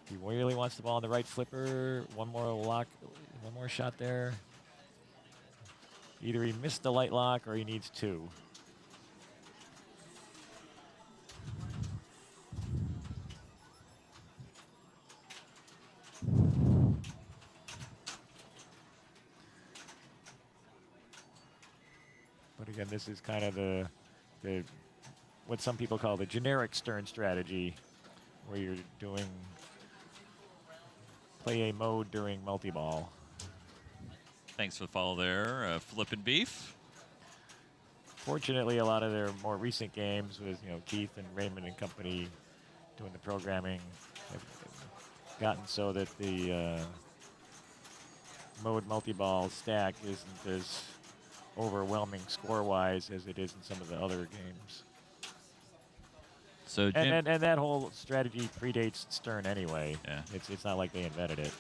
He really wants the ball on the right flipper. One more shot there. Either he missed the light lock or he needs 2. But again, this is kind of the what some people call the generic Stern strategy, where you're doing play a mode during multi-ball. Thanks for the follow there, Flippin' Beef. Fortunately, a lot of their more recent games with Keith and Raymond and company doing the programming have gotten so that the mode multi-ball stack isn't as overwhelming score-wise as it is in some of the other games. So Jim, and that whole strategy predates Stern anyway. Yeah. It's not like they invented it.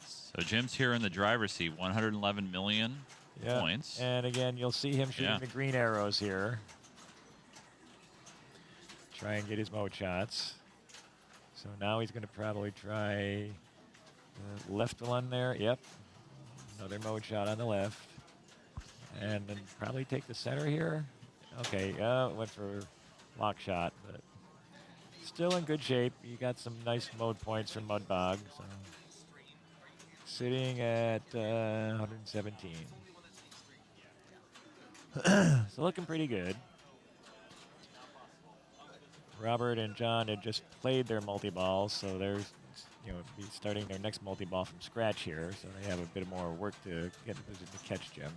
So Jim's here in the driver's seat, 111 million points. And again, you'll see him shooting the green arrows here. Try and get his mode shots. So now he's going to probably try the left one there. Yep. Another mode shot on the left. And then probably take the center here. Okay, went for lock shot, but still in good shape. You got some nice mode points from Mudbog. So sitting at 117. So looking pretty good. Robert and John had just played their multi-ball, so they're be starting their next multi-ball from scratch here. So they have a bit more work to get in position to catch Jim.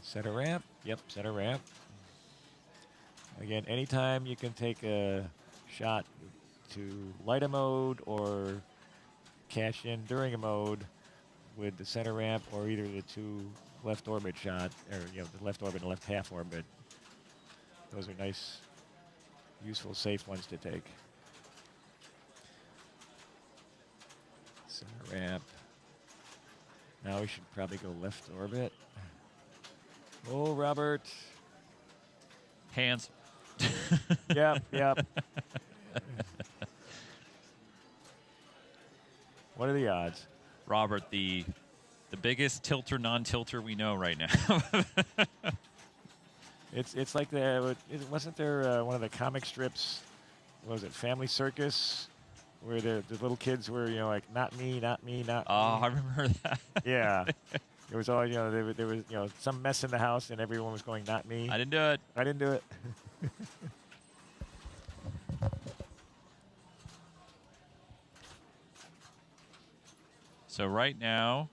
Set a ramp. Yep, set a ramp. Again, anytime you can take a shot to light a mode or cash in during a mode with the center ramp or either the 2 left orbit shot, or the left orbit and left half orbit. Those are nice, useful, safe ones to take. Center ramp. Now we should probably go left orbit. Oh, Robert. Hands. Yep. What are the odds? Robert, the biggest tilter, non-tilter we know right now. It's like wasn't there one of the comic strips? What was it, Family Circus, where the little kids were like not me, not me, not me. Oh, I remember that. Yeah. It was all there was some mess in the house and everyone was going not me. I didn't do it. I didn't do it. So right now,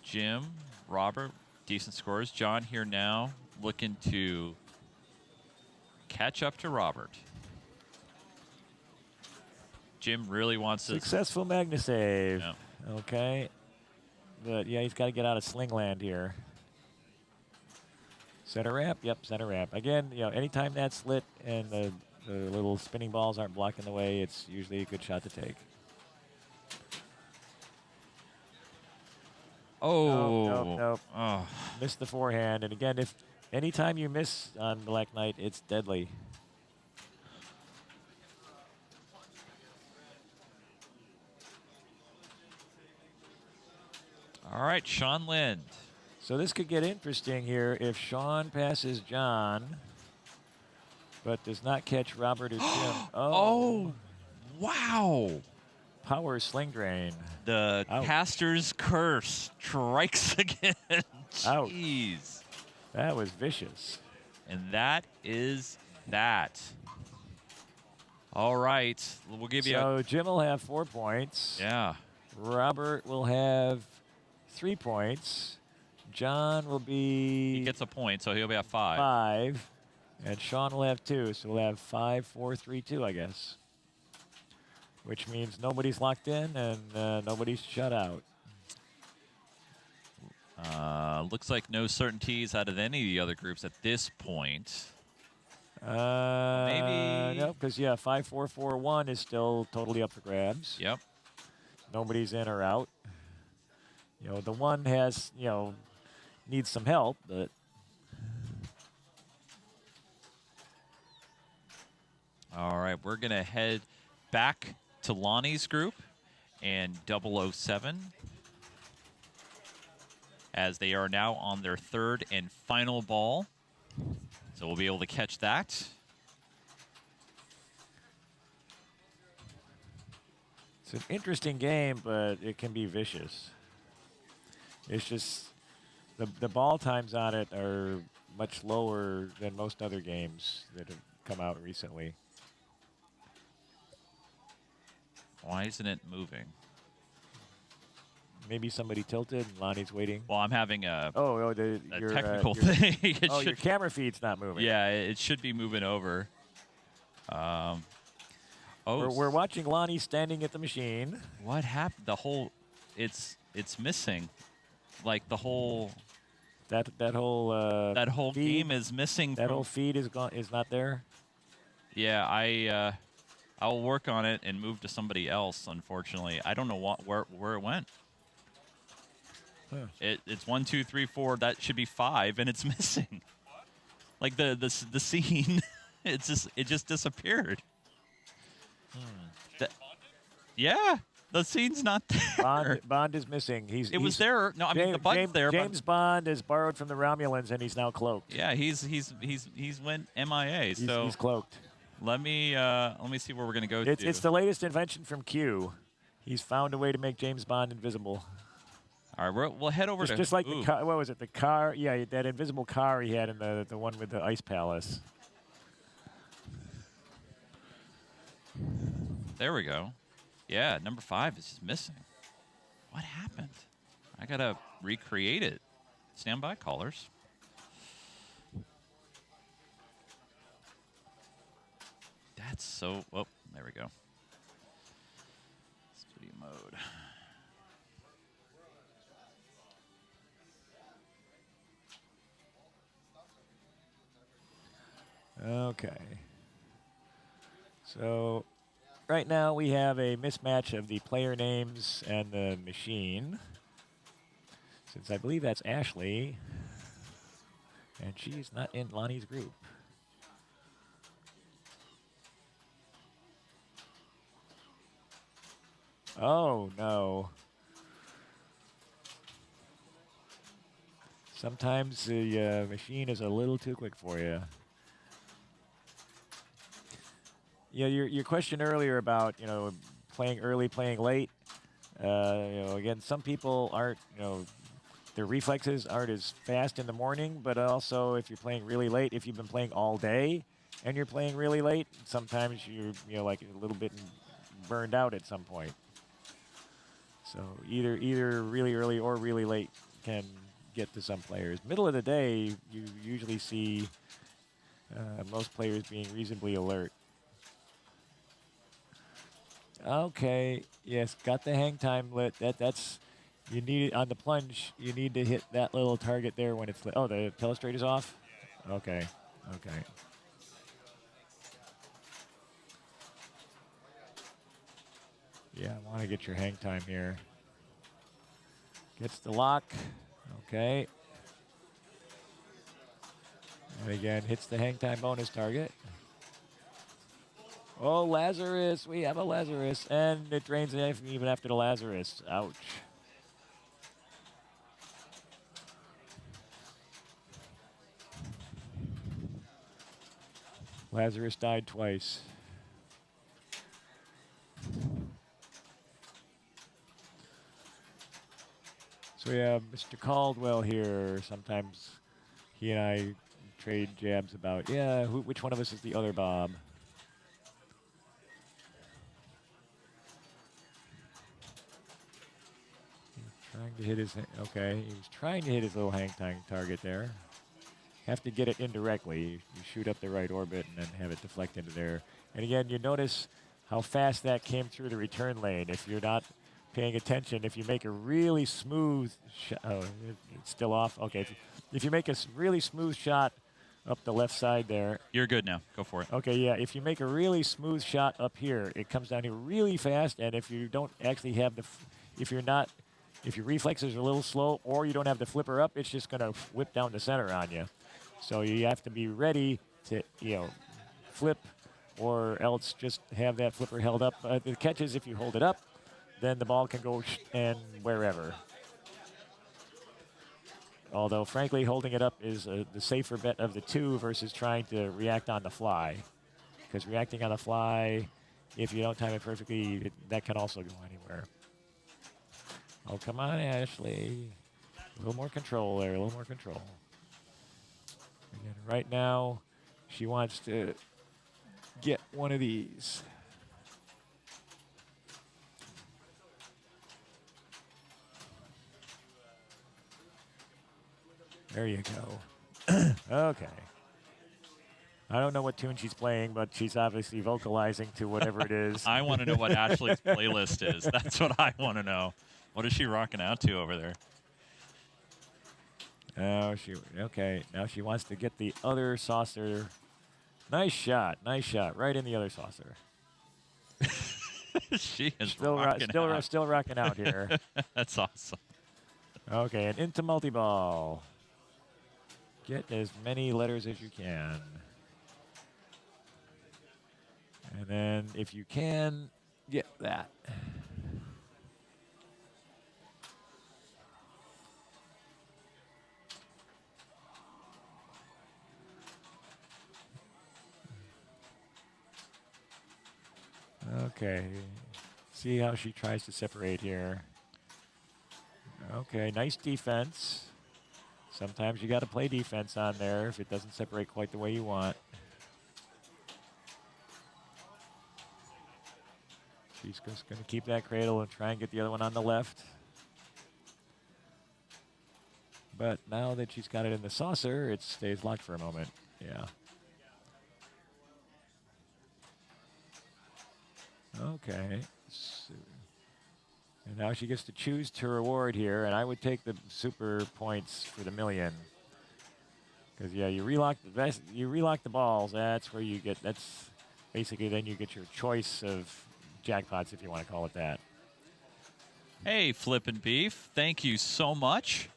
Jim, Robert, decent scores. John here now looking to catch up to Robert. Jim really wants to... Successful Magna save. Yeah. Okay. But yeah, he's got to get out of Slingland here. Center ramp? Yep, center ramp. Again, anytime that's lit and the little spinning balls aren't blocking the way, it's usually a good shot to take. Oh. Nope. Oh. Missed the forehand. And again, anytime you miss on Black Knight, it's deadly. All right, Sean Lind. So this could get interesting here if Sean passes John, but does not catch Robert or Jim. Oh, wow. Power sling drain. The Ouch. caster's curse strikes again. Ouch. Jeez. That was vicious. And that is that. All right. We'll give you So Jim will have 4 points. Yeah. Robert will have 3 points. John will be... He gets a point, so he'll be at 5. 5. And Sean will have 2. So we'll have 5, 4, 3, 2, I guess. Which means nobody's locked in and nobody's shut out. Looks like no certainties out of any of the other groups at this point. Maybe. No, because, 5, 4, 4, 1 is still totally up for grabs. Yep. Nobody's in or out. The 1 has, needs some help, but All right, we're going to head back to Lonnie's group and 007 as they are now on their third and final ball. So we'll be able to catch that. it's an interesting game, but it can be vicious. It's just the ball times on it are much lower than most other games that have come out recently. Why isn't it moving? Maybe somebody tilted and Lonnie's waiting. Well, I'm having a your technical thing. It your should, camera feed's not moving. yeah, it should be moving over. We're watching Lonnie standing at the machine. What happened? The whole, it's missing. Like the whole That whole feed, game is missing. That whole feed is gone. Is not there. Yeah, I'll work on it and move to somebody else. Unfortunately, I don't know where it went. Huh. It's 1, 2, 3, 4. That should be 5, and it's missing. Like the scene, it just disappeared. Yeah, the scene's not there. Bond is missing. It was there. No, I mean the button's there. James Bond is borrowed from the Romulans, and he's now cloaked. Yeah, he's went MIA. He's cloaked. Let me see where we're gonna go. It's the latest invention from Q. He's found a way to make James Bond invisible. All right, we'll head over to just like the car. What was it? The car? Yeah, that invisible car he had in the one with the ice palace. There we go. Yeah, number 5 is just missing. What happened? I gotta recreate it. Stand by, callers. That's so. Oh, there we go. Studio mode. Okay. So right now we have a mismatch of the player names and the machine. Since I believe that's Ashley, and she's not in Lonnie's group. Oh, no. Sometimes the machine is a little too quick for you. Yeah, your question earlier about, playing early, playing late. Again, some people aren't, their reflexes aren't as fast in the morning, but also if you're playing really late, if you've been playing all day and you're playing really late, sometimes you're like a little bit burned out at some point. So either really early or really late can get to some players. Middle of the day, you usually see most players being reasonably alert. Okay, yes, got the hang time lit. That's you need it on the plunge. You need to hit that little target there when it's lit. Oh, the telestrate is off. Okay. Yeah, I want to get your hang time here. Gets the lock. Okay. And again, hits the hang time bonus target. Oh, Lazarus. We have a Lazarus. And it drains it even after the Lazarus. Ouch. Lazarus died twice. So we have Mr. Caldwell here. Sometimes he and I trade jabs about, which one of us is the other Bob? Trying to hit his, okay, he was trying to hit his little hang time target there. Have to get it indirectly. You shoot up the right orbit and then have it deflect into there. And again, you notice how fast that came through the return lane. If you're not paying attention, if you make a really smooth shot, it's still off. Okay, if you make a really smooth shot up the left side there. You're good now. Go for it. Okay, yeah. If you make a really smooth shot up here, it comes down here really fast. And if you don't actually have if you're not If your reflexes are a little slow or you don't have the flipper up, it's just going to whip down the center on you. So you have to be ready to, flip or else just have that flipper held up. The catch is if you hold it up, then the ball can go and wherever. Although, frankly, holding it up is the safer bet of the two versus trying to react on the fly. Because reacting on the fly, if you don't time it perfectly, that can also go anywhere. Oh, come on, Ashley. A little more control there, a little more control. Again, right now, she wants to get one of these. There you go. Okay. I don't know what tune she's playing, but she's obviously vocalizing to whatever it is. I want to know what Ashley's playlist is. That's what I want to know. What is she rocking out to over there? Okay. Now she wants to get the other saucer. Nice shot. Right in the other saucer. She is still rocking out here. That's awesome. Okay, and into multi-ball. Get as many letters as you can. And then, if you can, get that. Okay. See how she tries to separate here. Okay, nice defense. Sometimes you got to play defense on there if it doesn't separate quite the way you want. She's just going to keep that cradle and try and get the other one on the left. But now that she's got it in the saucer, it stays locked for a moment. Yeah. Okay. And now she gets to choose to reward here, and I would take the super points for the million. Because yeah, you relock the balls. That's where you get. That's basically then you get your choice of jackpots, if you want to call it that. Hey, Flippin' Beef, thank you so much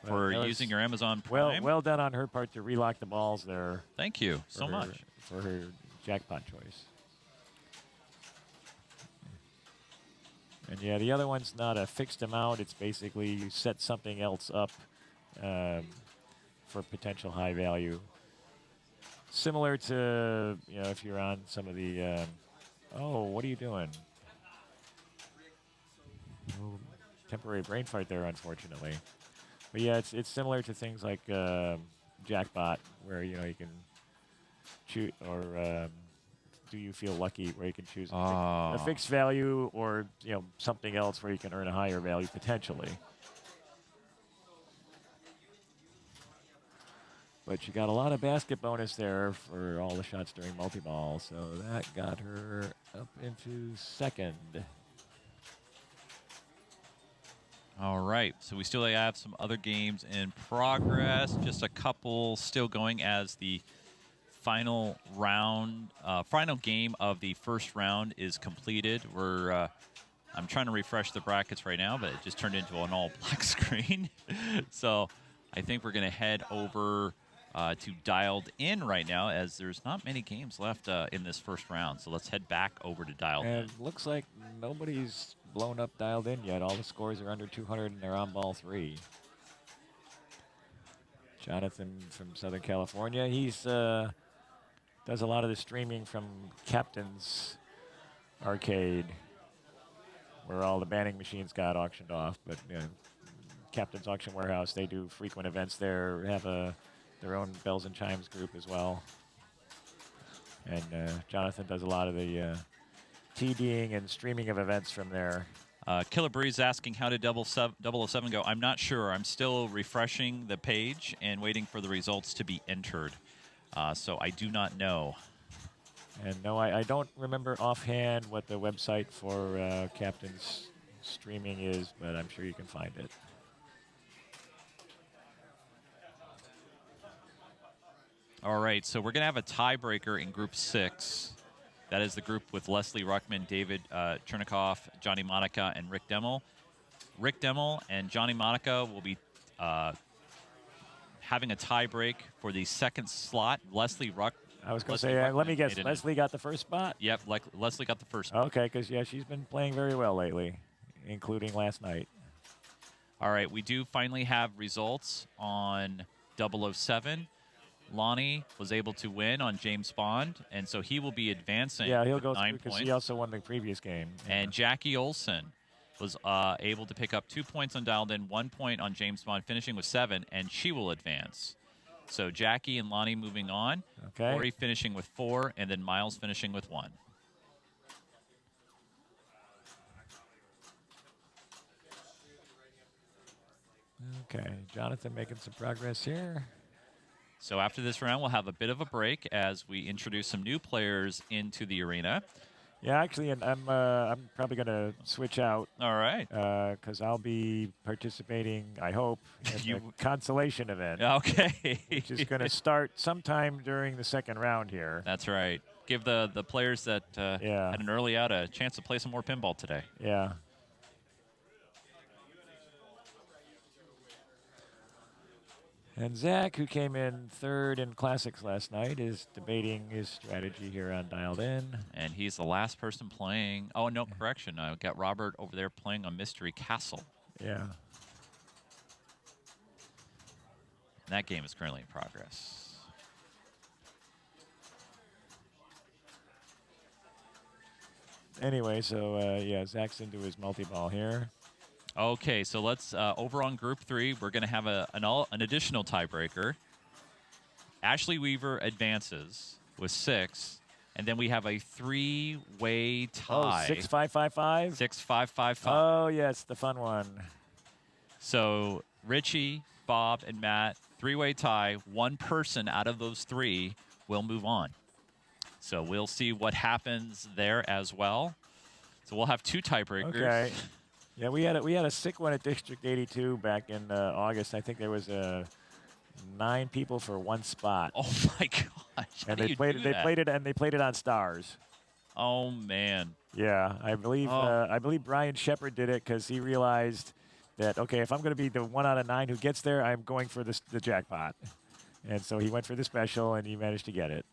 for using your Amazon Prime. Well done on her part to relock the balls there. Thank you so much for her jackpot choice. And yeah, the other one's not a fixed amount. It's basically you set something else up for potential high value. Similar to, if you're on some of the, oh, what are you doing? Oh, temporary brain fart there, unfortunately. But yeah, it's similar to things like Jackpot, where, you can choose, or Do You Feel Lucky, where you can choose a fixed value or, something else where you can earn a higher value potentially. But you got a lot of basket bonus there for all the shots during multi-ball, so that got her up into second. All right, so we still have some other games in progress. Just a couple still going as the final round, final game of the first round is completed. I'm trying to refresh the brackets right now, but it just turned into an all-black screen. So I think we're going to head over to Dialed In right now, as there's not many games left in this first round. So let's head back over to Dialed In. And it looks like nobody's blown up Dialed In yet. All the scores are under 200, and they're on ball 3. Jonathan from Southern California, he's does a lot of the streaming from Captain's Arcade, where all the banding machines got auctioned off. But Captain's Auction Warehouse, they do frequent events there, have their own Bells and Chimes group as well. And Jonathan does a lot of the TDing and streaming of events from there. Killer Breeze asking how did 007 go. I'm not sure. I'm still refreshing the page and waiting for the results to be entered. So I do not know. And no, I don't remember offhand what the website for Captain's streaming is, but I'm sure you can find it. All right, so we're going to have a tiebreaker in Group 6. That is the group with Leslie Ruckman, David Chernikoff, Johnny Monica, and Rick Demmel. Rick Demmel and Johnny Monaco will be having a tie break for the second slot. Leslie Ruck. I was going to Leslie say, let Ruckman me guess, made it in. Leslie got the first spot? Yep, Leslie got the first spot. Okay, because, yeah, she's been playing very well lately, including last night. All right, we do finally have results on 007. Lonnie was able to win on James Bond, and so he will be advancing. Yeah, he'll with go 9 through because points. he also won the previous game. And Jackie Olson was able to pick up 2 points on Dialed In, 1 point on James Bond, finishing with 7, and she will advance. So Jackie and Lonnie moving on. Okay. Corey finishing with 4, and then Miles finishing with 1. Okay, Jonathan making some progress here. So after this round, we'll have a bit of a break as we introduce some new players into the arena. Yeah, actually, and I'm probably going to switch out. All right. Because I'll be participating, I hope, in the consolation event. Okay. Which is going to start sometime during the second round here. That's right. Give the players that had an early out a chance to play some more pinball today. Yeah. And Zach, who came in third in Classics last night, is debating his strategy here on Dialed In. And he's the last person playing. Oh, no, correction. I've got Robert over there playing a Mystery Castle. Yeah. And that game is currently in progress. Anyway, so, yeah, Zach's into his multi-ball here. Okay, so let's, over on Group 3, we're going to have an additional tiebreaker. Ashley Weaver advances with 6, and then we have a 3-way tie. Oh, 6-5-5-5? 6-5-5-5. Oh, yes, the fun one. So Richie, Bob, and Matt, 3-way tie. One person out of those 3 will move on. So we'll see what happens there as well. So we'll have 2 tiebreakers. Okay. Yeah, we had a sick one at District 82 back in August. I think there was 9 people for 1 spot. Oh my gosh! And they played it on Stars. Oh man. Yeah, I believe Brian Shepard did it because he realized that if I'm going to be the 1 out of 9 who gets there, I'm going for the jackpot. And so he went for the special and he managed to get it.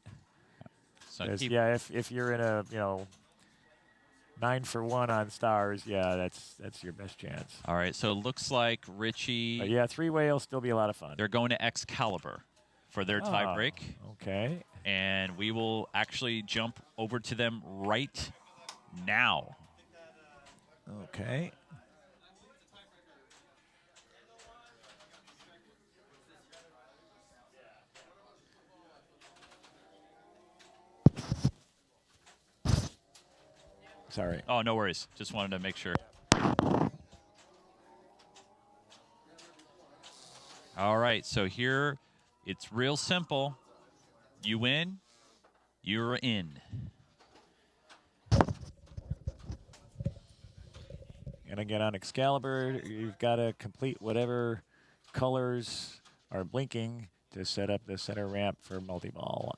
So if you're in a 9 for 1 on Stars, yeah, that's your best chance. All right, so it looks like Richie. But yeah, 3-way will still be a lot of fun. They're going to Excalibur for their tie break. Okay. And we will actually jump over to them right now. Okay. Sorry. Oh, no worries. Just wanted to make sure. All right, so here it's real simple. You win, you're in. And again, on Excalibur, you've got to complete whatever colors are blinking to set up the center ramp for multi-ball.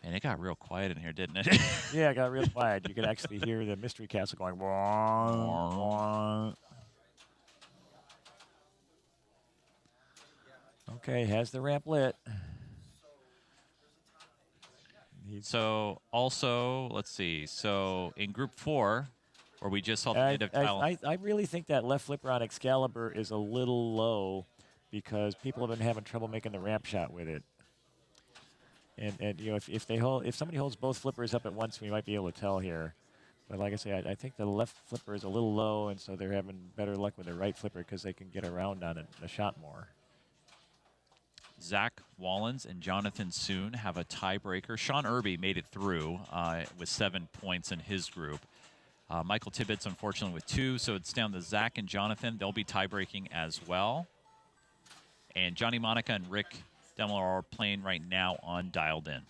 And it got real quiet in here, didn't it? Yeah, it got real quiet. You could actually hear the Mystery Castle going. Wah, wah. Okay, has the ramp lit. So also, let's see. So in Group 4, where we just saw the end of tile. I really think that left flipper on Excalibur is a little low because people have been having trouble making the ramp shot with it. And if somebody holds both flippers up at once, we might be able to tell here. But like I say, I think the left flipper is a little low, and so they're having better luck with the right flipper because they can get around on the shot more. Zach Wallens and Jonathan Soon have a tiebreaker. Sean Irby made it through with 7 points in his group. Michael Tibbetts, unfortunately, with 2, so it's down to Zach and Jonathan. They'll be tie-breaking as well. And Johnny Monica and Rick Demmler are playing right now on Dialed In.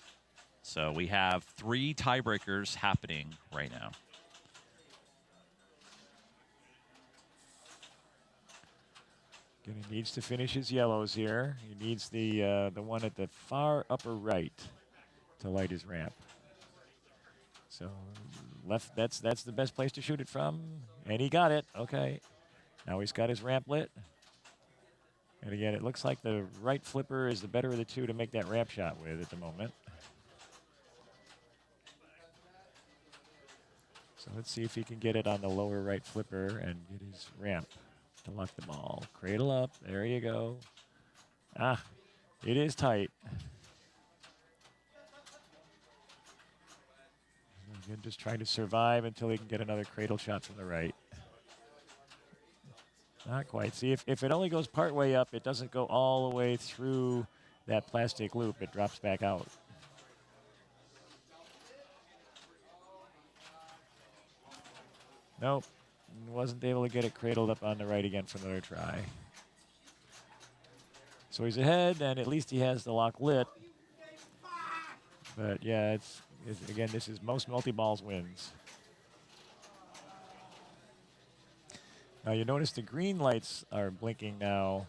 So we have 3 tiebreakers happening right now. He needs to finish his yellows here. He needs the one at the far upper right to light his ramp. So left, that's the best place to shoot it from, and he got it. Okay. Now he's got his ramp lit. And again, it looks like the right flipper is the better of the two to make that ramp shot with at the moment. So let's see if he can get it on the lower right flipper and get his ramp to lock the ball. Cradle up. There you go. Ah, it is tight. Again, just trying to survive until he can get another cradle shot from the right. Not quite. See, if it only goes part way up, it doesn't go all the way through that plastic loop. It drops back out. Nope. Wasn't able to get it cradled up on the right again for another try. So he's ahead, and at least he has the lock lit. But yeah, again, this is most multi-balls wins. Now you notice the green lights are blinking now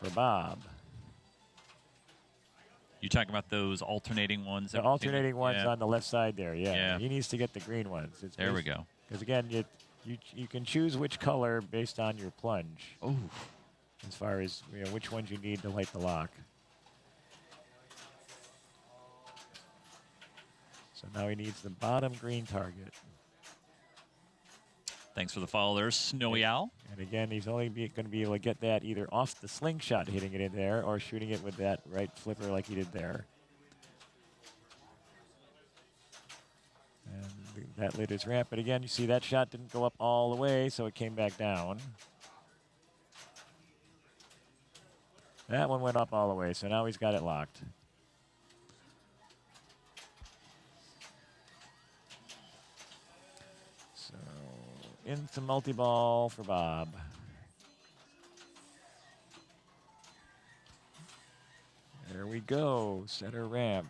for Bob. You talking about those alternating ones? The alternating ones yeah. on the left side there, yeah. Yeah. He needs to get the green ones. There we go. Because again, you can choose which color based on your plunge. Oh. As far as which ones you need to light the lock. So now he needs the bottom green target. Thanks for the follow there, Snowy Owl. And again, he's only going to be able to get that either off the slingshot hitting it in there or shooting it with that right flipper like he did there. And that lit his ramp. But again, you see that shot didn't go up all the way, so it came back down. That one went up all the way, so now he's got it locked. So into multi-ball for Bob. There we go, center ramp.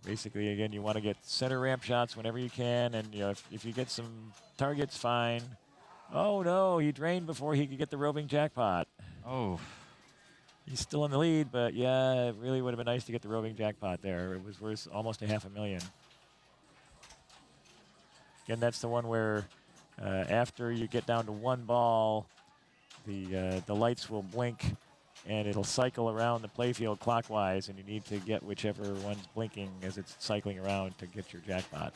Basically, again, you want to get center ramp shots whenever you can, and if you get some targets, fine. Oh no, he drained before he could get the roving jackpot. Oh. He's still in the lead, but yeah, it really would have been nice to get the roving jackpot there. It was worth almost $500,000. Again, that's the one where after you get down to one ball, the lights will blink and it'll cycle around the playfield clockwise, and you need to get whichever one's blinking as it's cycling around to get your jackpot.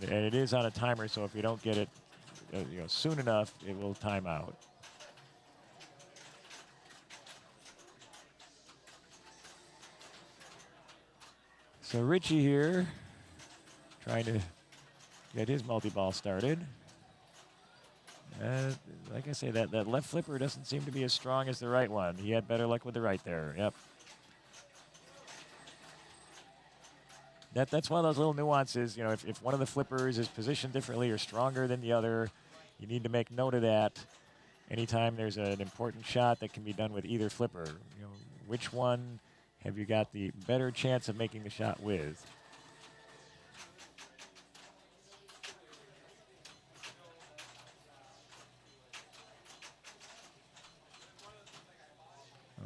And it is on a timer, so if you don't get it soon enough, it will time out. So Richie here, trying to get his multi-ball started. Like I say, that left flipper doesn't seem to be as strong as the right one. He had better luck with the right there. Yep. That's one of those little nuances. If one of the flippers is positioned differently or stronger than the other, you need to make note of that. Anytime there's an important shot that can be done with either flipper, which one have you got the better chance of making the shot with?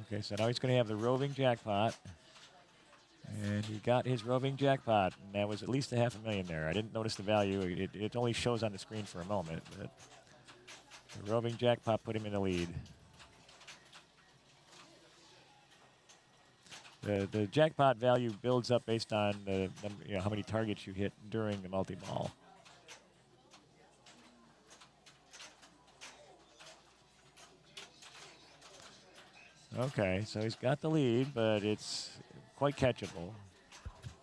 Okay, so now he's going to have the roving jackpot. And he got his roving jackpot, and that was at least $500,000 there. I didn't notice the value. It only shows on the screen for a moment, but the roving jackpot put him in the lead. The jackpot value builds up based on how many targets you hit during the multi-ball. Okay, so he's got the lead, but it's quite catchable.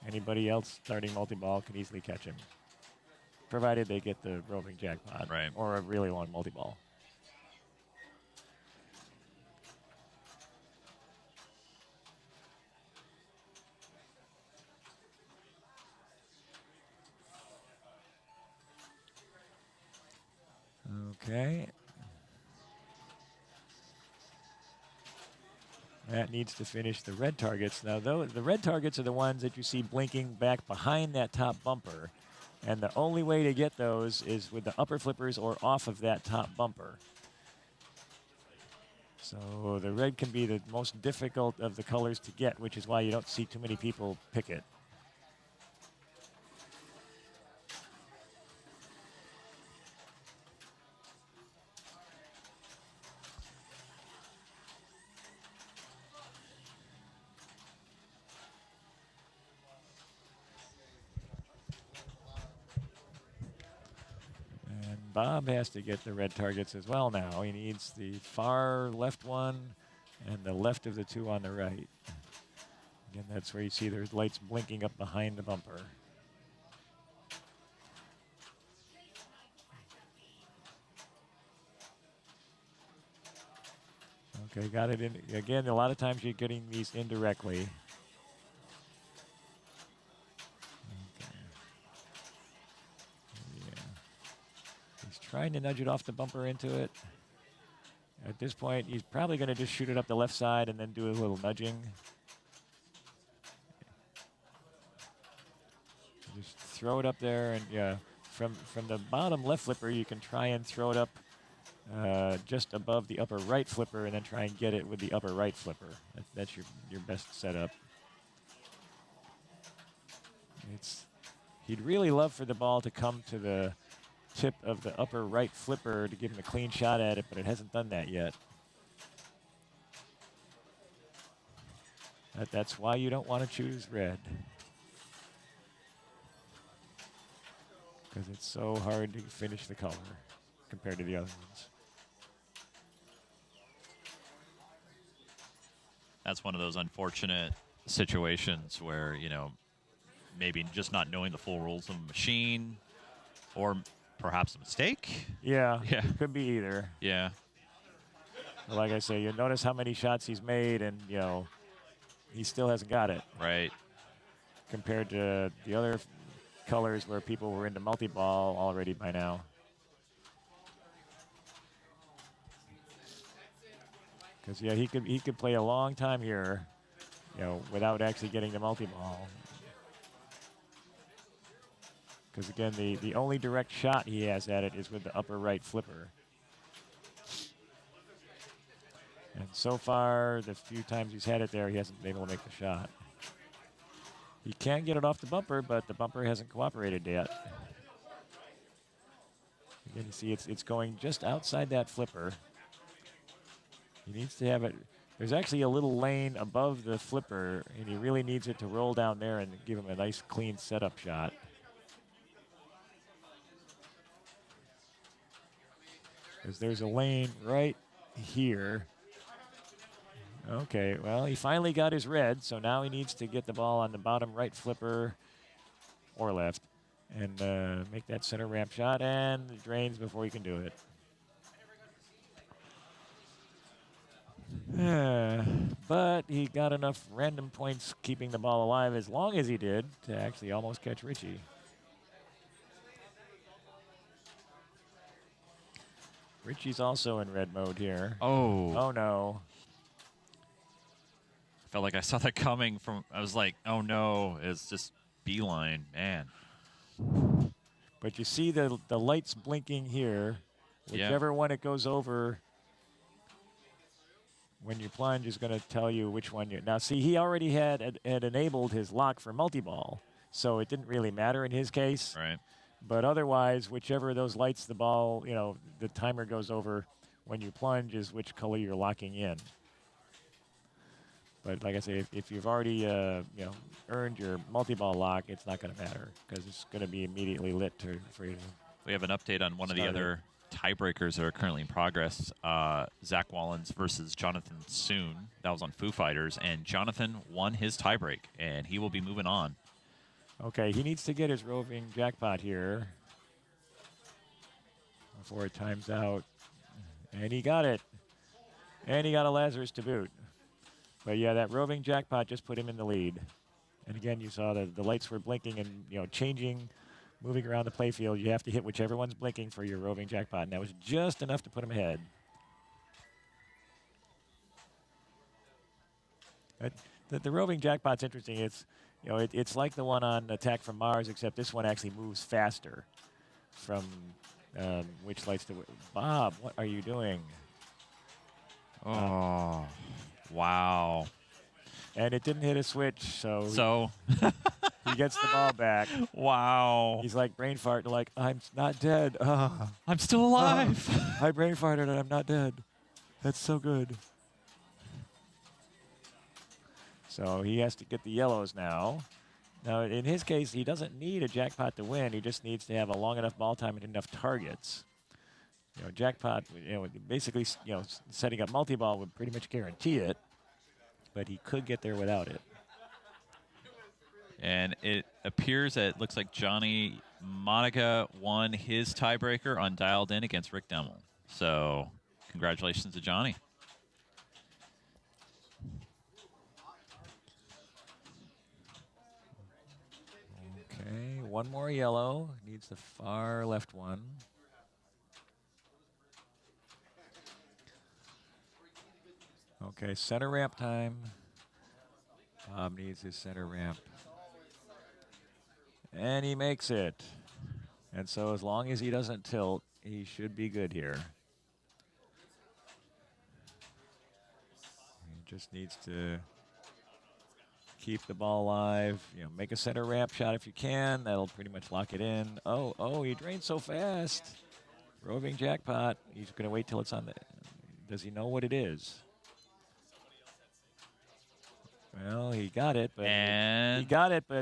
Anybody else starting multi-ball can easily catch him, provided they get the roving jackpot or a really long multi-ball. Okay. That needs to finish the red targets. Now, the red targets are the ones that you see blinking back behind that top bumper. And the only way to get those is with the upper flippers or off of that top bumper. So the red can be the most difficult of the colors to get, which is why you don't see too many people pick it. Bob has to get the red targets as well now. He needs the far left one and the left of the two on the right. Again, that's where you see there's lights blinking up behind the bumper. Okay, got it in. Again, a lot of times you're getting these indirectly. Okay. Yeah. He's trying to nudge it off the bumper into it. At this point, he's probably going to just shoot it up the left side and then do a little nudging. Just throw it up there, and yeah, from the bottom left flipper, you can try and throw it up just above the upper right flipper, and then try and get it with the upper right flipper. That's your best setup. He'd really love for the ball to come to the tip of the upper right flipper to give him a clean shot at it, but it hasn't done that yet. That's why you don't want to choose red, because it's so hard to finish the color compared to the other ones. That's one of those unfortunate situations where, you know, maybe just not knowing the full rules of the machine, or perhaps a mistake. Yeah, could be either. Yeah. Like I say, you notice how many shots he's made, and, you know, he still hasn't got it. Right. Compared to the other colors where people were into multi-ball already by now. Because, yeah, he could play a long time here, you know, without actually getting the multi-ball. Because, again, the only direct shot he has at it is with the upper right flipper. And so far, the few times he's had it there, he hasn't been able to make the shot. He can get it off the bumper, but the bumper hasn't cooperated yet. Again, you see it's going just outside that flipper. He needs to have it. There's actually a little lane above the flipper, and he really needs it to roll down there and give him a nice, clean setup shot. Because there's a lane right here. Okay, well, he finally got his red, so now he needs to get the ball on the bottom right flipper or left and make that center ramp shot, and it drains before he can do it. But he got enough random points keeping the ball alive as long as he did to actually almost catch Richie. Richie's also in red mode here. Oh. Oh, no. Felt like I saw that coming from, I was like, oh no, it's just beeline, man. But you see the lights blinking here. Whichever one it goes over when you plunge is going to tell you which one you. Now, see, he already had enabled his lock for multi-ball, so it didn't really matter in his case. Right. But otherwise, whichever of those lights the ball, you know, the timer goes over when you plunge is which color you're locking in. But like I say, if you've already, you know, earned your multi-ball lock, it's not going to matter because it's going to be immediately lit for you. We have an update on one of the other tiebreakers that are currently in progress. Zach Wallens versus Jonathan Soon. That was on Foo Fighters, and Jonathan won his tiebreak, and he will be moving on. Okay, he needs to get his roving jackpot here before it times out. And he got it. And he got a Lazarus to boot. But yeah, that roving jackpot just put him in the lead. And again, you saw the lights were blinking and, you know, changing, moving around the playfield. You have to hit whichever one's blinking for your roving jackpot. And that was just enough to put him ahead. The roving jackpot's interesting. It's, you know, it's like the one on Attack from Mars, except this one actually moves faster from which lights to. Bob, what are you doing? Oh, wow. And it didn't hit a switch, So he gets the ball back. Wow. He's like brain farting, like, I'm not dead. I'm still alive. I brain farted and I'm not dead. That's so good. So he has to get the yellows now. Now, in his case, he doesn't need a jackpot to win. He just needs to have a long enough ball time and enough targets. Jackpot, basically, setting up multi-ball would pretty much guarantee it, but he could get there without it. And it appears that it looks like Johnny Monica won his tiebreaker on Dialed In against Rick Demmel. So congratulations to Johnny. Okay, one more yellow. Needs the far left one. Okay, center ramp time. Bob needs his center ramp. And he makes it. And so as long as he doesn't tilt, he should be good here. He just needs to keep the ball alive. Make a center ramp shot if you can. That'll pretty much lock it in. Oh, he drained so fast. Roving Jackpot. He's going to wait till it's on the... Does he know what it is? Well, he got it, but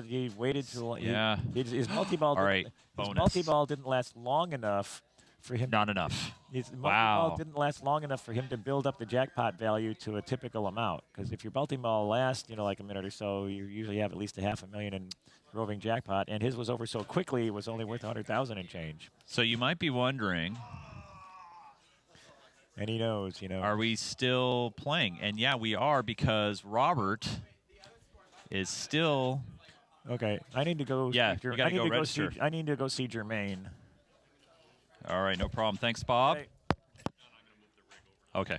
he waited too long. Yeah. His multi-ball. All right. His Bonus. multi-ball didn't last long enough for him. Not enough. His Wow. multi-ball didn't last long enough for him to build up the jackpot value to a typical amount. Because if your multi-ball lasts, like a minute or so, you usually have at least $500,000 in roving jackpot. And his was over so quickly, it was only worth $100,000 and change. So you might be wondering. And he knows, Are we still playing? And yeah, we are, because Robert is still. Okay, I need to go. Yeah, you gotta go register. I need to go see Jermaine. All right, no problem. Thanks, Bob. Hey. Okay.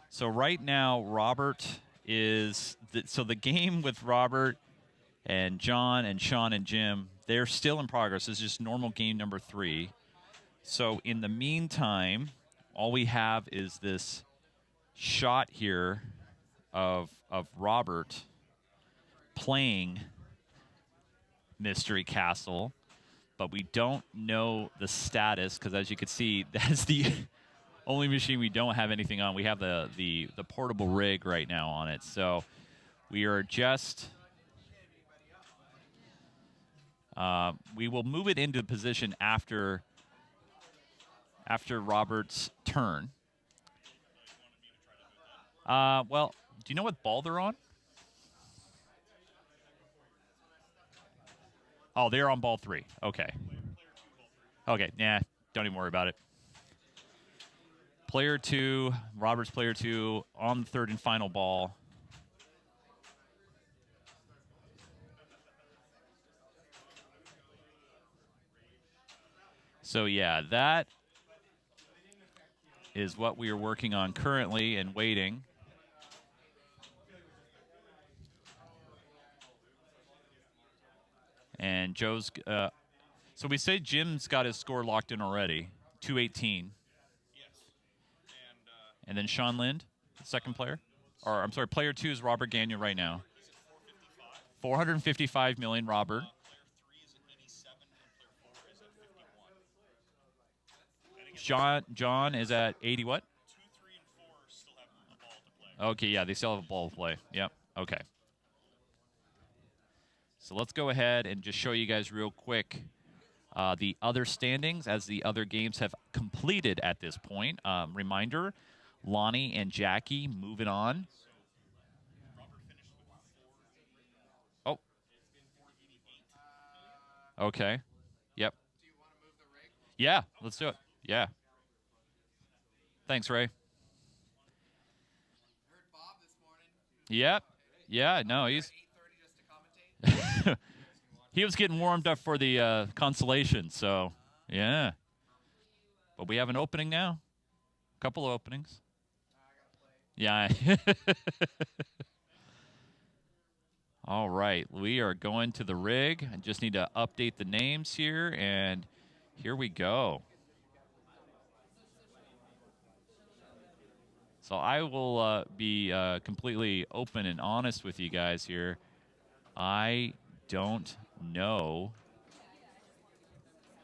So right now, Robert is. So the game with Robert and John and Sean and Jim, they're still in progress. This is just normal game number 3. So in the meantime, all we have is this shot here of Robert playing Mystery Castle, but we don't know the status because, as you can see, that's the only machine we don't have anything on. We have the portable rig right now on it, so we are just. We will move it into position after Robert's turn. Well, do you know what ball they're on? Oh, they're on ball 3. Okay. Okay, nah, don't even worry about it. Player 2, Robert's player 2 on the third and final ball. So yeah, that is what we are working on currently and waiting. And Joe's, so we say Jim's got his score locked in already, 218. Yes. And then Sean Lind, the second player. Or, I'm sorry, player 2 is Robert Gagnon right now. He's at 455 million, Robert. Player 3 is at 87, and player 4 is at 51. John is at 80 what? 2, 3, and 4 still have a ball to play. Okay, yeah, they still have a ball to play. Yep, okay. So let's go ahead and just show you guys real quick the other standings as the other games have completed at this point. Reminder, Lonnie and Jackie moving on. Oh. Okay. Yep. Yeah, let's do it. Yeah. Thanks, Ray. Heard Bob this morning. Yep. Yeah, no, he's... 8:30 just to commentate. He was getting warmed up for the consolation, so yeah. But we have an opening now. A couple of openings. Yeah. All right, we are going to the rig. I just need to update the names here, and here we go. So I will be completely open and honest with you guys here. I don't know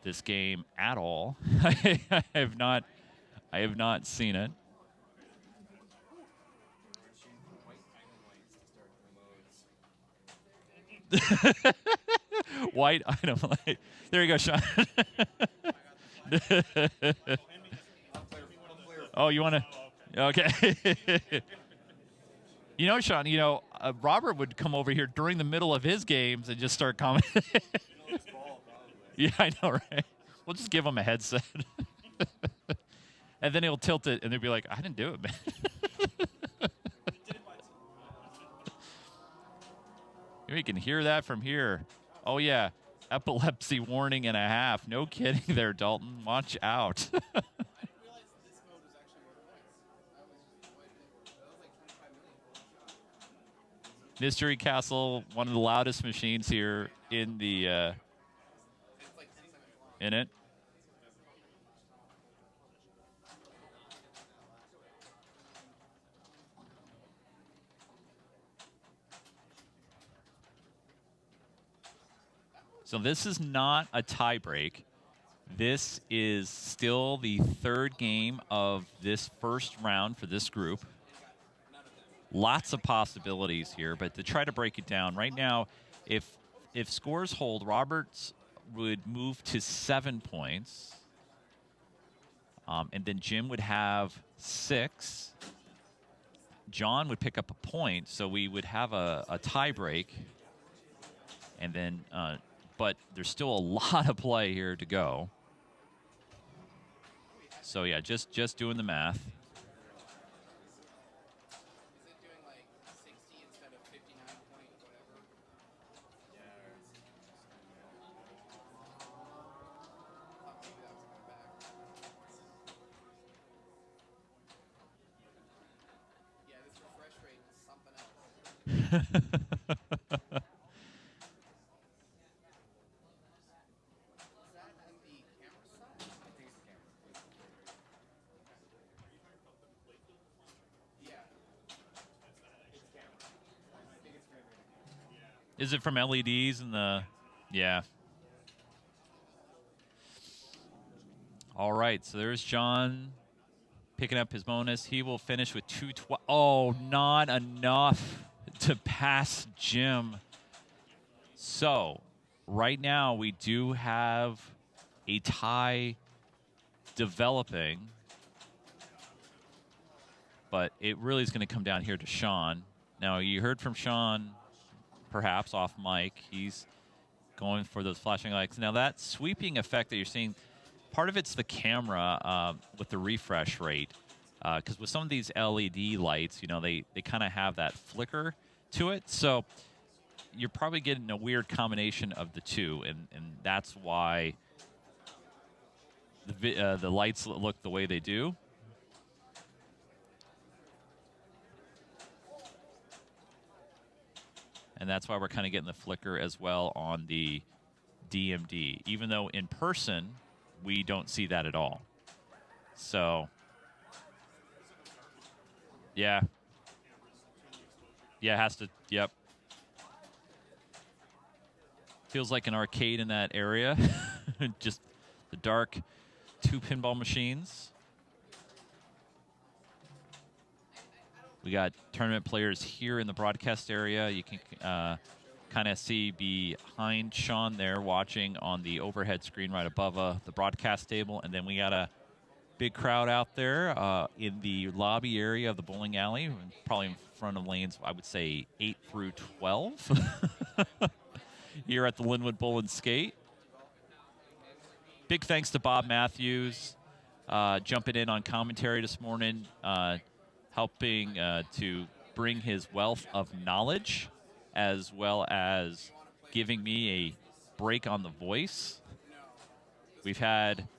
this game at all. I have not seen it. White item light. There you go, Sean. Oh, you want to? Okay. You know, Sean, Robert would come over here during the middle of his games and just start commenting. Yeah, I know, right? We'll just give him a headset. And then he'll tilt it, and they'll be like, I didn't do it, man. You can hear that from here. Oh, yeah. Epilepsy warning and a half. No kidding there, Dalton. Watch out. I didn't realize this mode was actually worth points. That was like 25 million. Mystery Castle, one of the loudest machines here in the It's like 10 seconds long. in it. So this is not a tie break. This is still the third game of this first round for this group. Lots of possibilities here, but to try to break it down, right now, if scores hold, Roberts would move to 7 points. And then Jim would have 6. John would pick up a point, so we would have a tie break. And then, but there's still a lot of play here to go. So yeah, just doing the math. Is it doing like 60 instead of 59 point whatever? Thought maybe that was coming back. Yeah, this refresh rate is something else. Is that on the camera side? I think it's the camera. Yeah. Is it from LEDs and the? Yeah. All right, so there's John picking up his bonus. He will finish with 212. Oh, not enough to pass Jim. So right now we do have a tie developing, but it really is going to come down here to Sean. Now, you heard from Sean, perhaps off mic. He's going for those flashing lights. Now, that sweeping effect that you're seeing, part of it's the camera with the refresh rate. Because with some of these LED lights, they kind of have that flicker to it. So you're probably getting a weird combination of the two, and that's why the lights look the way they do. And that's why we're kind of getting the flicker as well on the DMD, even though in person we don't see that at all. So, yeah. Yeah, it has to, yep. Feels like an arcade in that area. Just the dark 2 pinball machines. We got tournament players here in the broadcast area. You can kind of see behind Sean there watching on the overhead screen right above the broadcast table. And then we got a big crowd out there in the lobby area of the bowling alley, probably in front of lanes, I would say 8 through 12 here at the Linwood Bowl and Skate. Big thanks to Bob Matthews jumping in on commentary this morning, helping to bring his wealth of knowledge, as well as giving me a break on the voice. We've had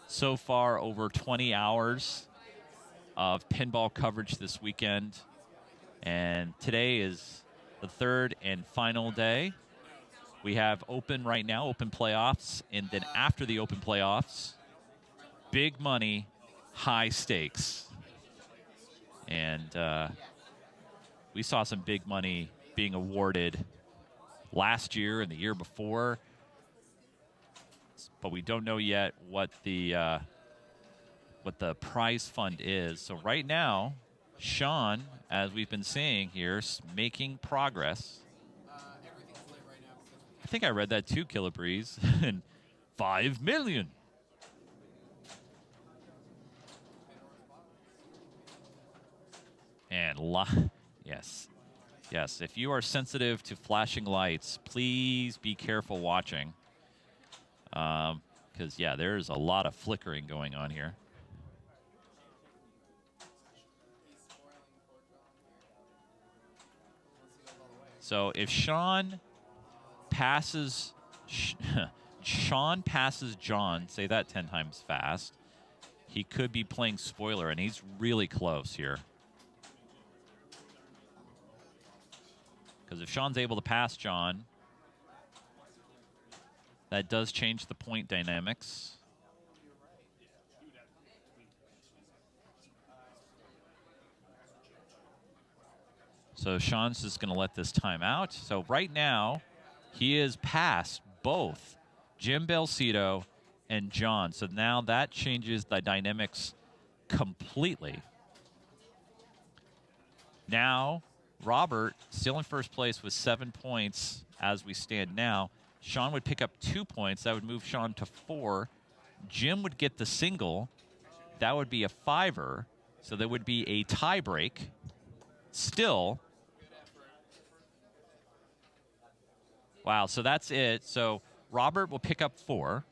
so far over 20 hours of pinball coverage this weekend, and today is the third and final day. We have open right now, open playoffs, and then after the open playoffs, big money, high stakes. And we saw some big money being awarded last year and the year before, but we don't know yet what the prize fund is. So right now, Sean, as we've been seeing here, is making progress. Everything's lit right now because I think I read that too, Killabreeze. And $5 million. And yes. Yes, if you are sensitive to flashing lights, please be careful watching. Because, yeah, there's a lot of flickering going on here. So if Sean passes Sean passes John, say that 10 times fast, he could be playing spoiler, and he's really close here. Because if Sean's able to pass John, that does change the point dynamics. So Sean's just going to let this time out. So right now, he is past both Jim Belcito and John. So now that changes the dynamics completely. Now, Robert, still in first place with 7 points as we stand now. Sean would pick up 2 points. That would move Sean to 4. Jim would get the single. That would be a 5-er. So there would be a tie break. Still. Wow, so that's it. So Robert will pick up 4.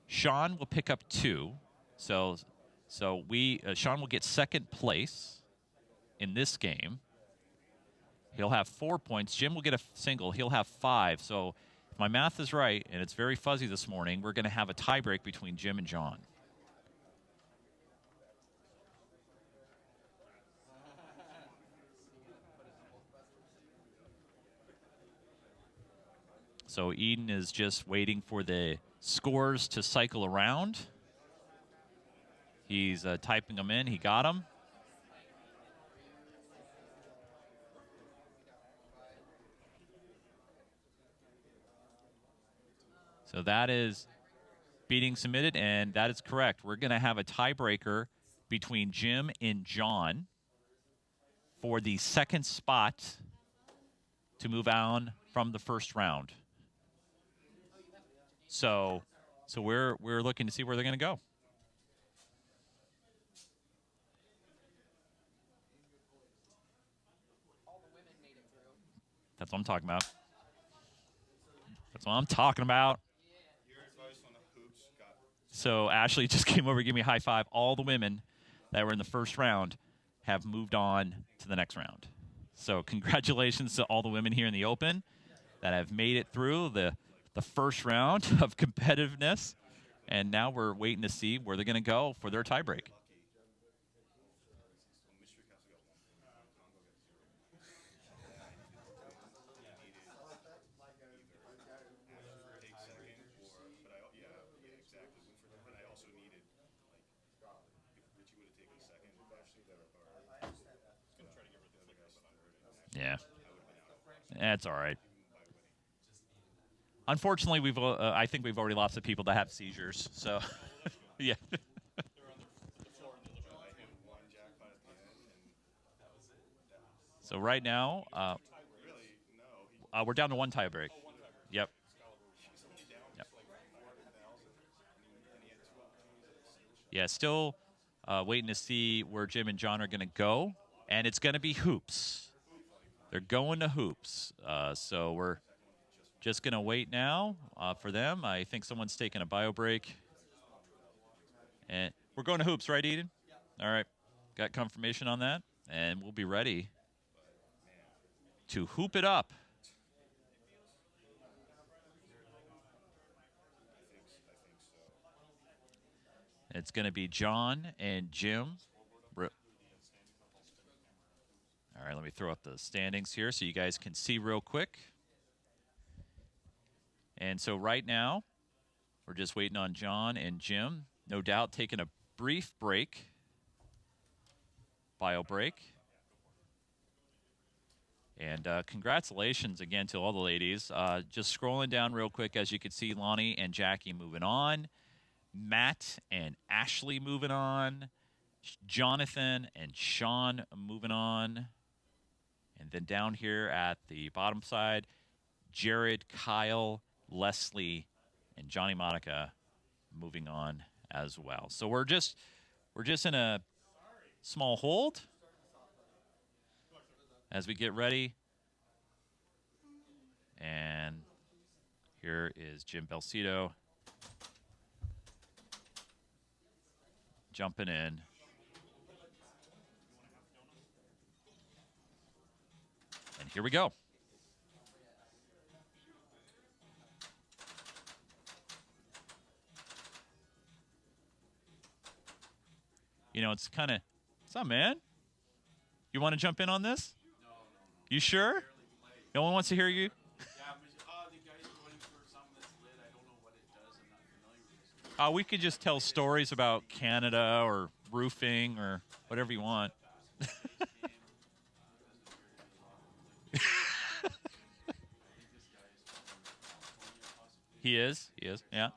Sean will pick up 2. So Sean will get second place in this game. He'll have 4 points. Jim will get a single. He'll have 5. So if my math is right, and it's very fuzzy this morning, we're going to have a tiebreak between Jim and John. So Eden is just waiting for the scores to cycle around. He's typing them in. He got them. So that is being submitted, and that is correct. We're going to have a tiebreaker between Jim and John for the second spot to move on from the first round. So we're looking to see where they're going to go. That's what I'm talking about. That's what I'm talking about. So Ashley just came over to give me a high five. All the women that were in the first round have moved on to the next round. So congratulations to all the women here in the Open that have made it through the first round of competitiveness. And now we're waiting to see where they're going to go for their tiebreak. Yeah, that's all right. Unfortunately, I think we've already lost the people that have seizures. So, yeah. So right now, we're down to one tiebreak. Yep. Yep. Yeah, still waiting to see where Jim and John are going to go, and it's going to be hoops. They're going to hoops. So we're just going to wait now for them. I think someone's taking a bio break. And we're going to hoops, right, Eden? All right. Got confirmation on that. And we'll be ready to hoop it up. It's going to be John and Jim. All right, let me throw up the standings here so you guys can see real quick. And so right now, we're just waiting on John and Jim. No doubt taking a brief break, bio break. And congratulations again to all the ladies. Just scrolling down real quick, as you can see, Lonnie and Jackie moving on. Matt and Ashley moving on. Jonathan and Sean moving on. And then down here at the bottom side, Jared, Kyle, Leslie, and Johnny Monica moving on as well. So we're just in a small hold as we get ready. And here is Jim Belcito jumping in. And here we go. You know, it's kind of, what's up, man? You want to jump in on this? No. You sure? No one wants to hear you? Yeah, but the guy's going for something that's lit. I don't know what it does. I'm not familiar with this. We could just tell stories about Canada or roofing or whatever you want. He is, yeah.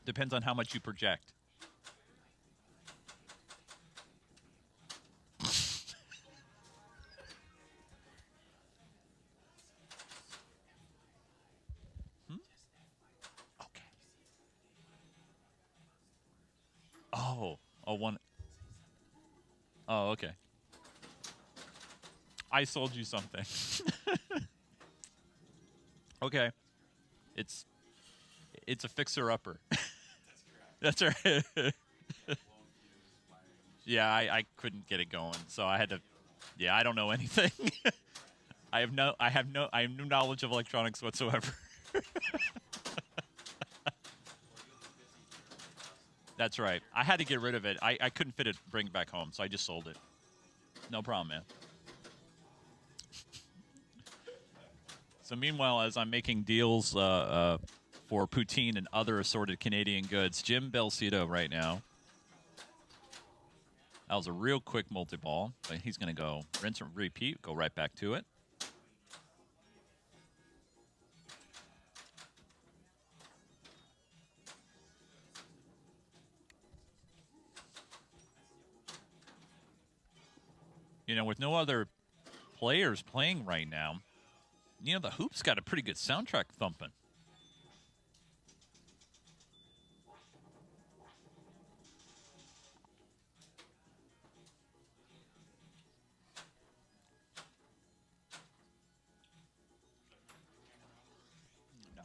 Depends on how much you project. Okay. One. Oh, okay. I sold you something. Okay. It's a fixer-upper. That's right. Yeah, I couldn't get it going, so I had to. Yeah, I don't know anything. I have no knowledge of electronics whatsoever. That's right. I had to get rid of it. I couldn't bring it back home, so I just sold it. No problem, man. So meanwhile, as I'm making deals for poutine and other assorted Canadian goods, Jim Belcito right now. That was a real quick multi-ball, but he's going to go rinse and repeat, go right back to it. You know, with no other players playing right now, you know, the hoop's got a pretty good soundtrack thumping. No.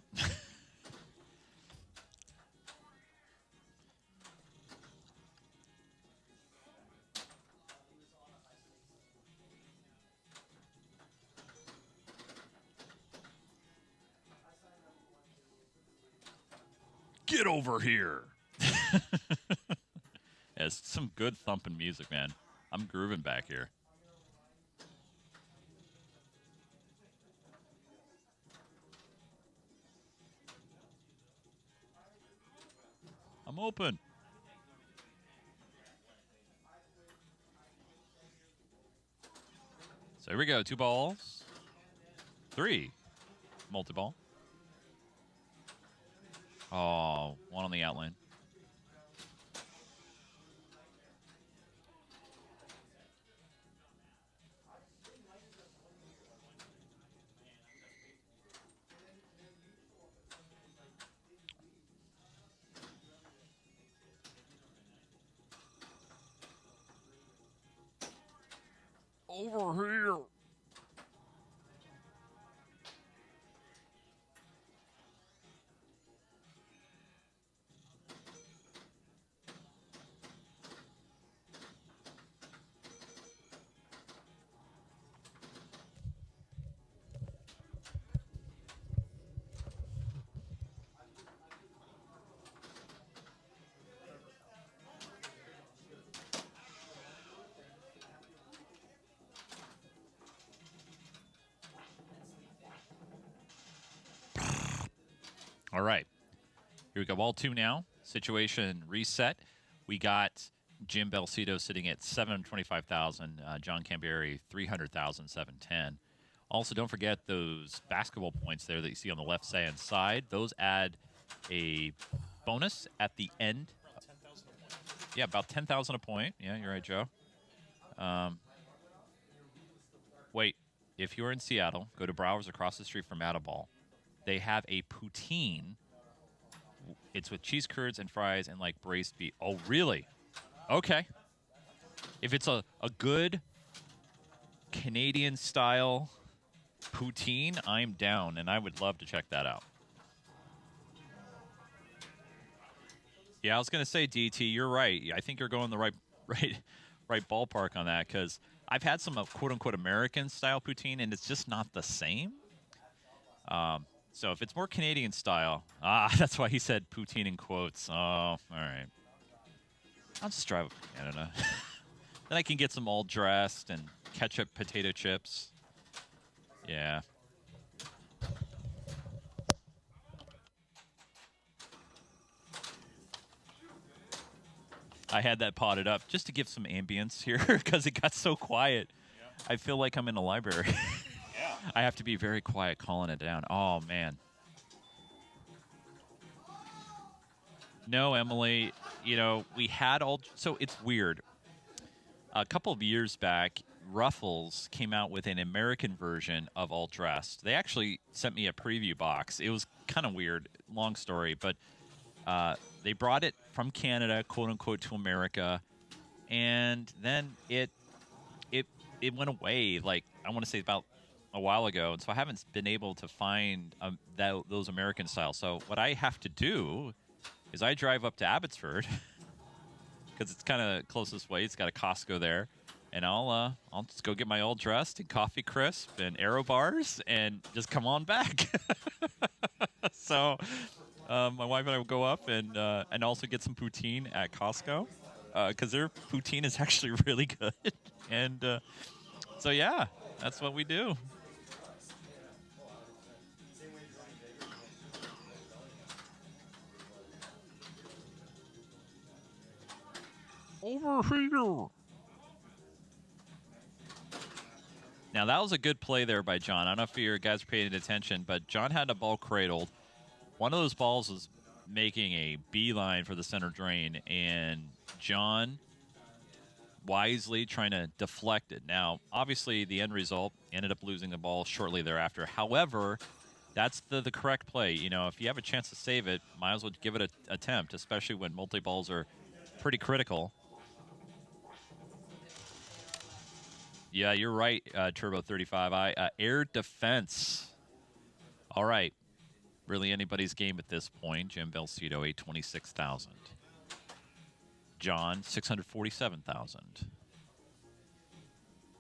Get over here. Yeah, it's some good thumping music, man. I'm grooving back here. I'm open. So here we go. 2 balls. 3. Multi-ball. Oh, 1 on the outline. Over here. All right. Here we go. Ball 2 now. Situation reset. We got Jim Belcito sitting at 725,000. John Cambieri 300,000, 710. Also, don't forget those basketball points there that you see on the left-hand side. Those add a bonus at the end. Yeah, about 10,000 a point. Yeah, you're right, Joe. wait. If you're in Seattle, go to Browers across the street from Attleball. They have a poutine. It's with cheese curds and fries and like braised beef. Oh, really? Okay. If it's a good Canadian style poutine, I'm down, and I would love to check that out. Yeah, I was gonna say, DT, you're right. I think you're going the right ballpark on that, because I've had some quote unquote American style poutine, and it's just not the same. So if it's more Canadian style, that's why he said poutine in quotes. Oh, all right. I'll just drive up to Canada. Then I can get some all dressed and ketchup potato chips. Yeah. I had that potted up just to give some ambience here because it got so quiet. Yeah. I feel like I'm in a library. Yeah. I have to be very quiet calling it down. Oh, man. No, Emily, we had so it's weird. A couple of years back, Ruffles came out with an American version of All Dressed. They actually sent me a preview box. It was kind of weird, long story, but they brought it from Canada, quote unquote, to America, and then it went away. Like, I want to say about a while ago, and so I haven't been able to find those American styles. So what I have to do is I drive up to Abbotsford because it's kind of closest way. It's got a Costco there, and I'll just go get my All Dressed and Coffee Crisp and Aero bars and just come on back. So my wife and I will go up and also get some poutine at Costco because their poutine is actually really good. And so yeah, that's what we do. Over here. Now, that was a good play there by John. I don't know if you guys are paying attention, but John had a ball cradled. One of those balls was making a beeline for the center drain, and John wisely trying to deflect it. Now, obviously, the end result ended up losing the ball shortly thereafter. However, that's the correct play. If you have a chance to save it, might as well give it an attempt, especially when multi-balls are pretty critical. Yeah, you're right, Turbo 35. Air defense. All right. Really anybody's game at this point. Jim Belcito, 826,000. John, 647,000.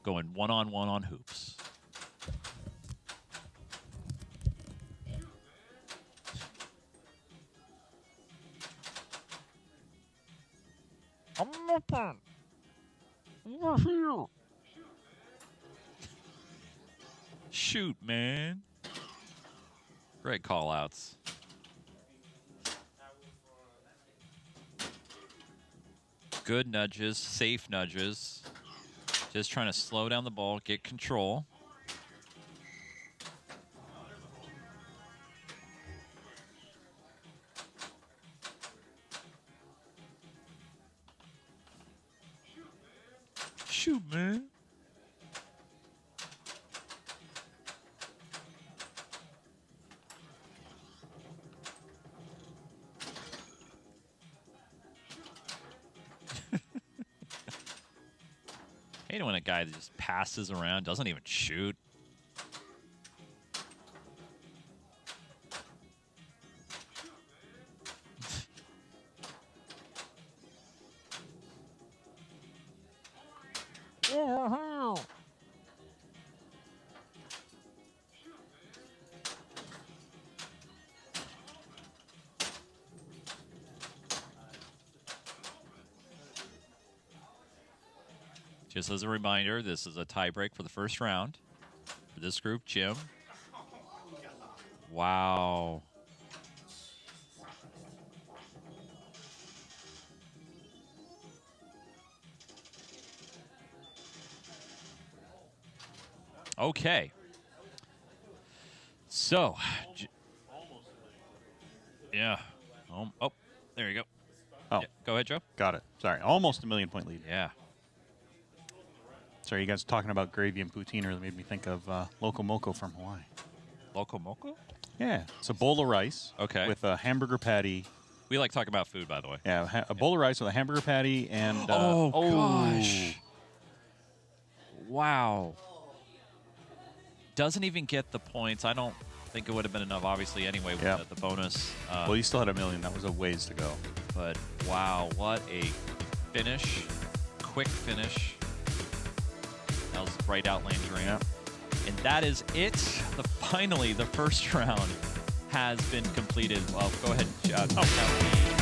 Going one-on-one on hoops. I'm open. Over here. Shoot, man. Great call-outs. Good nudges, safe nudges. Just trying to slow down the ball, get control. Shoot, man. I hate when a guy that just passes around, doesn't even shoot. Just as a reminder, this is a tiebreak for the first round. For this group, Jim. Wow. Okay. So, yeah. Oh, there you go. Oh, yeah, go ahead, Joe. Got it. Sorry, almost a 1,000,000-point lead. Yeah. Sorry, you guys talking about gravy and poutine earlier made me think of Loco Moco from Hawaii. Loco Moco? Yeah, it's a bowl of rice. Okay. With a hamburger patty. We like talking about food, by the way. Yeah, a bowl of rice with a hamburger patty and. Gosh. Wow. Doesn't even get the points. I don't think it would have been enough, obviously, anyway, with the bonus. Well, you still had $1 million. That was a ways to go. But, wow, what a finish. Quick finish. That was right out lane drain. Yeah. And that is it. Finally, the first round has been completed. Well, go ahead and check out the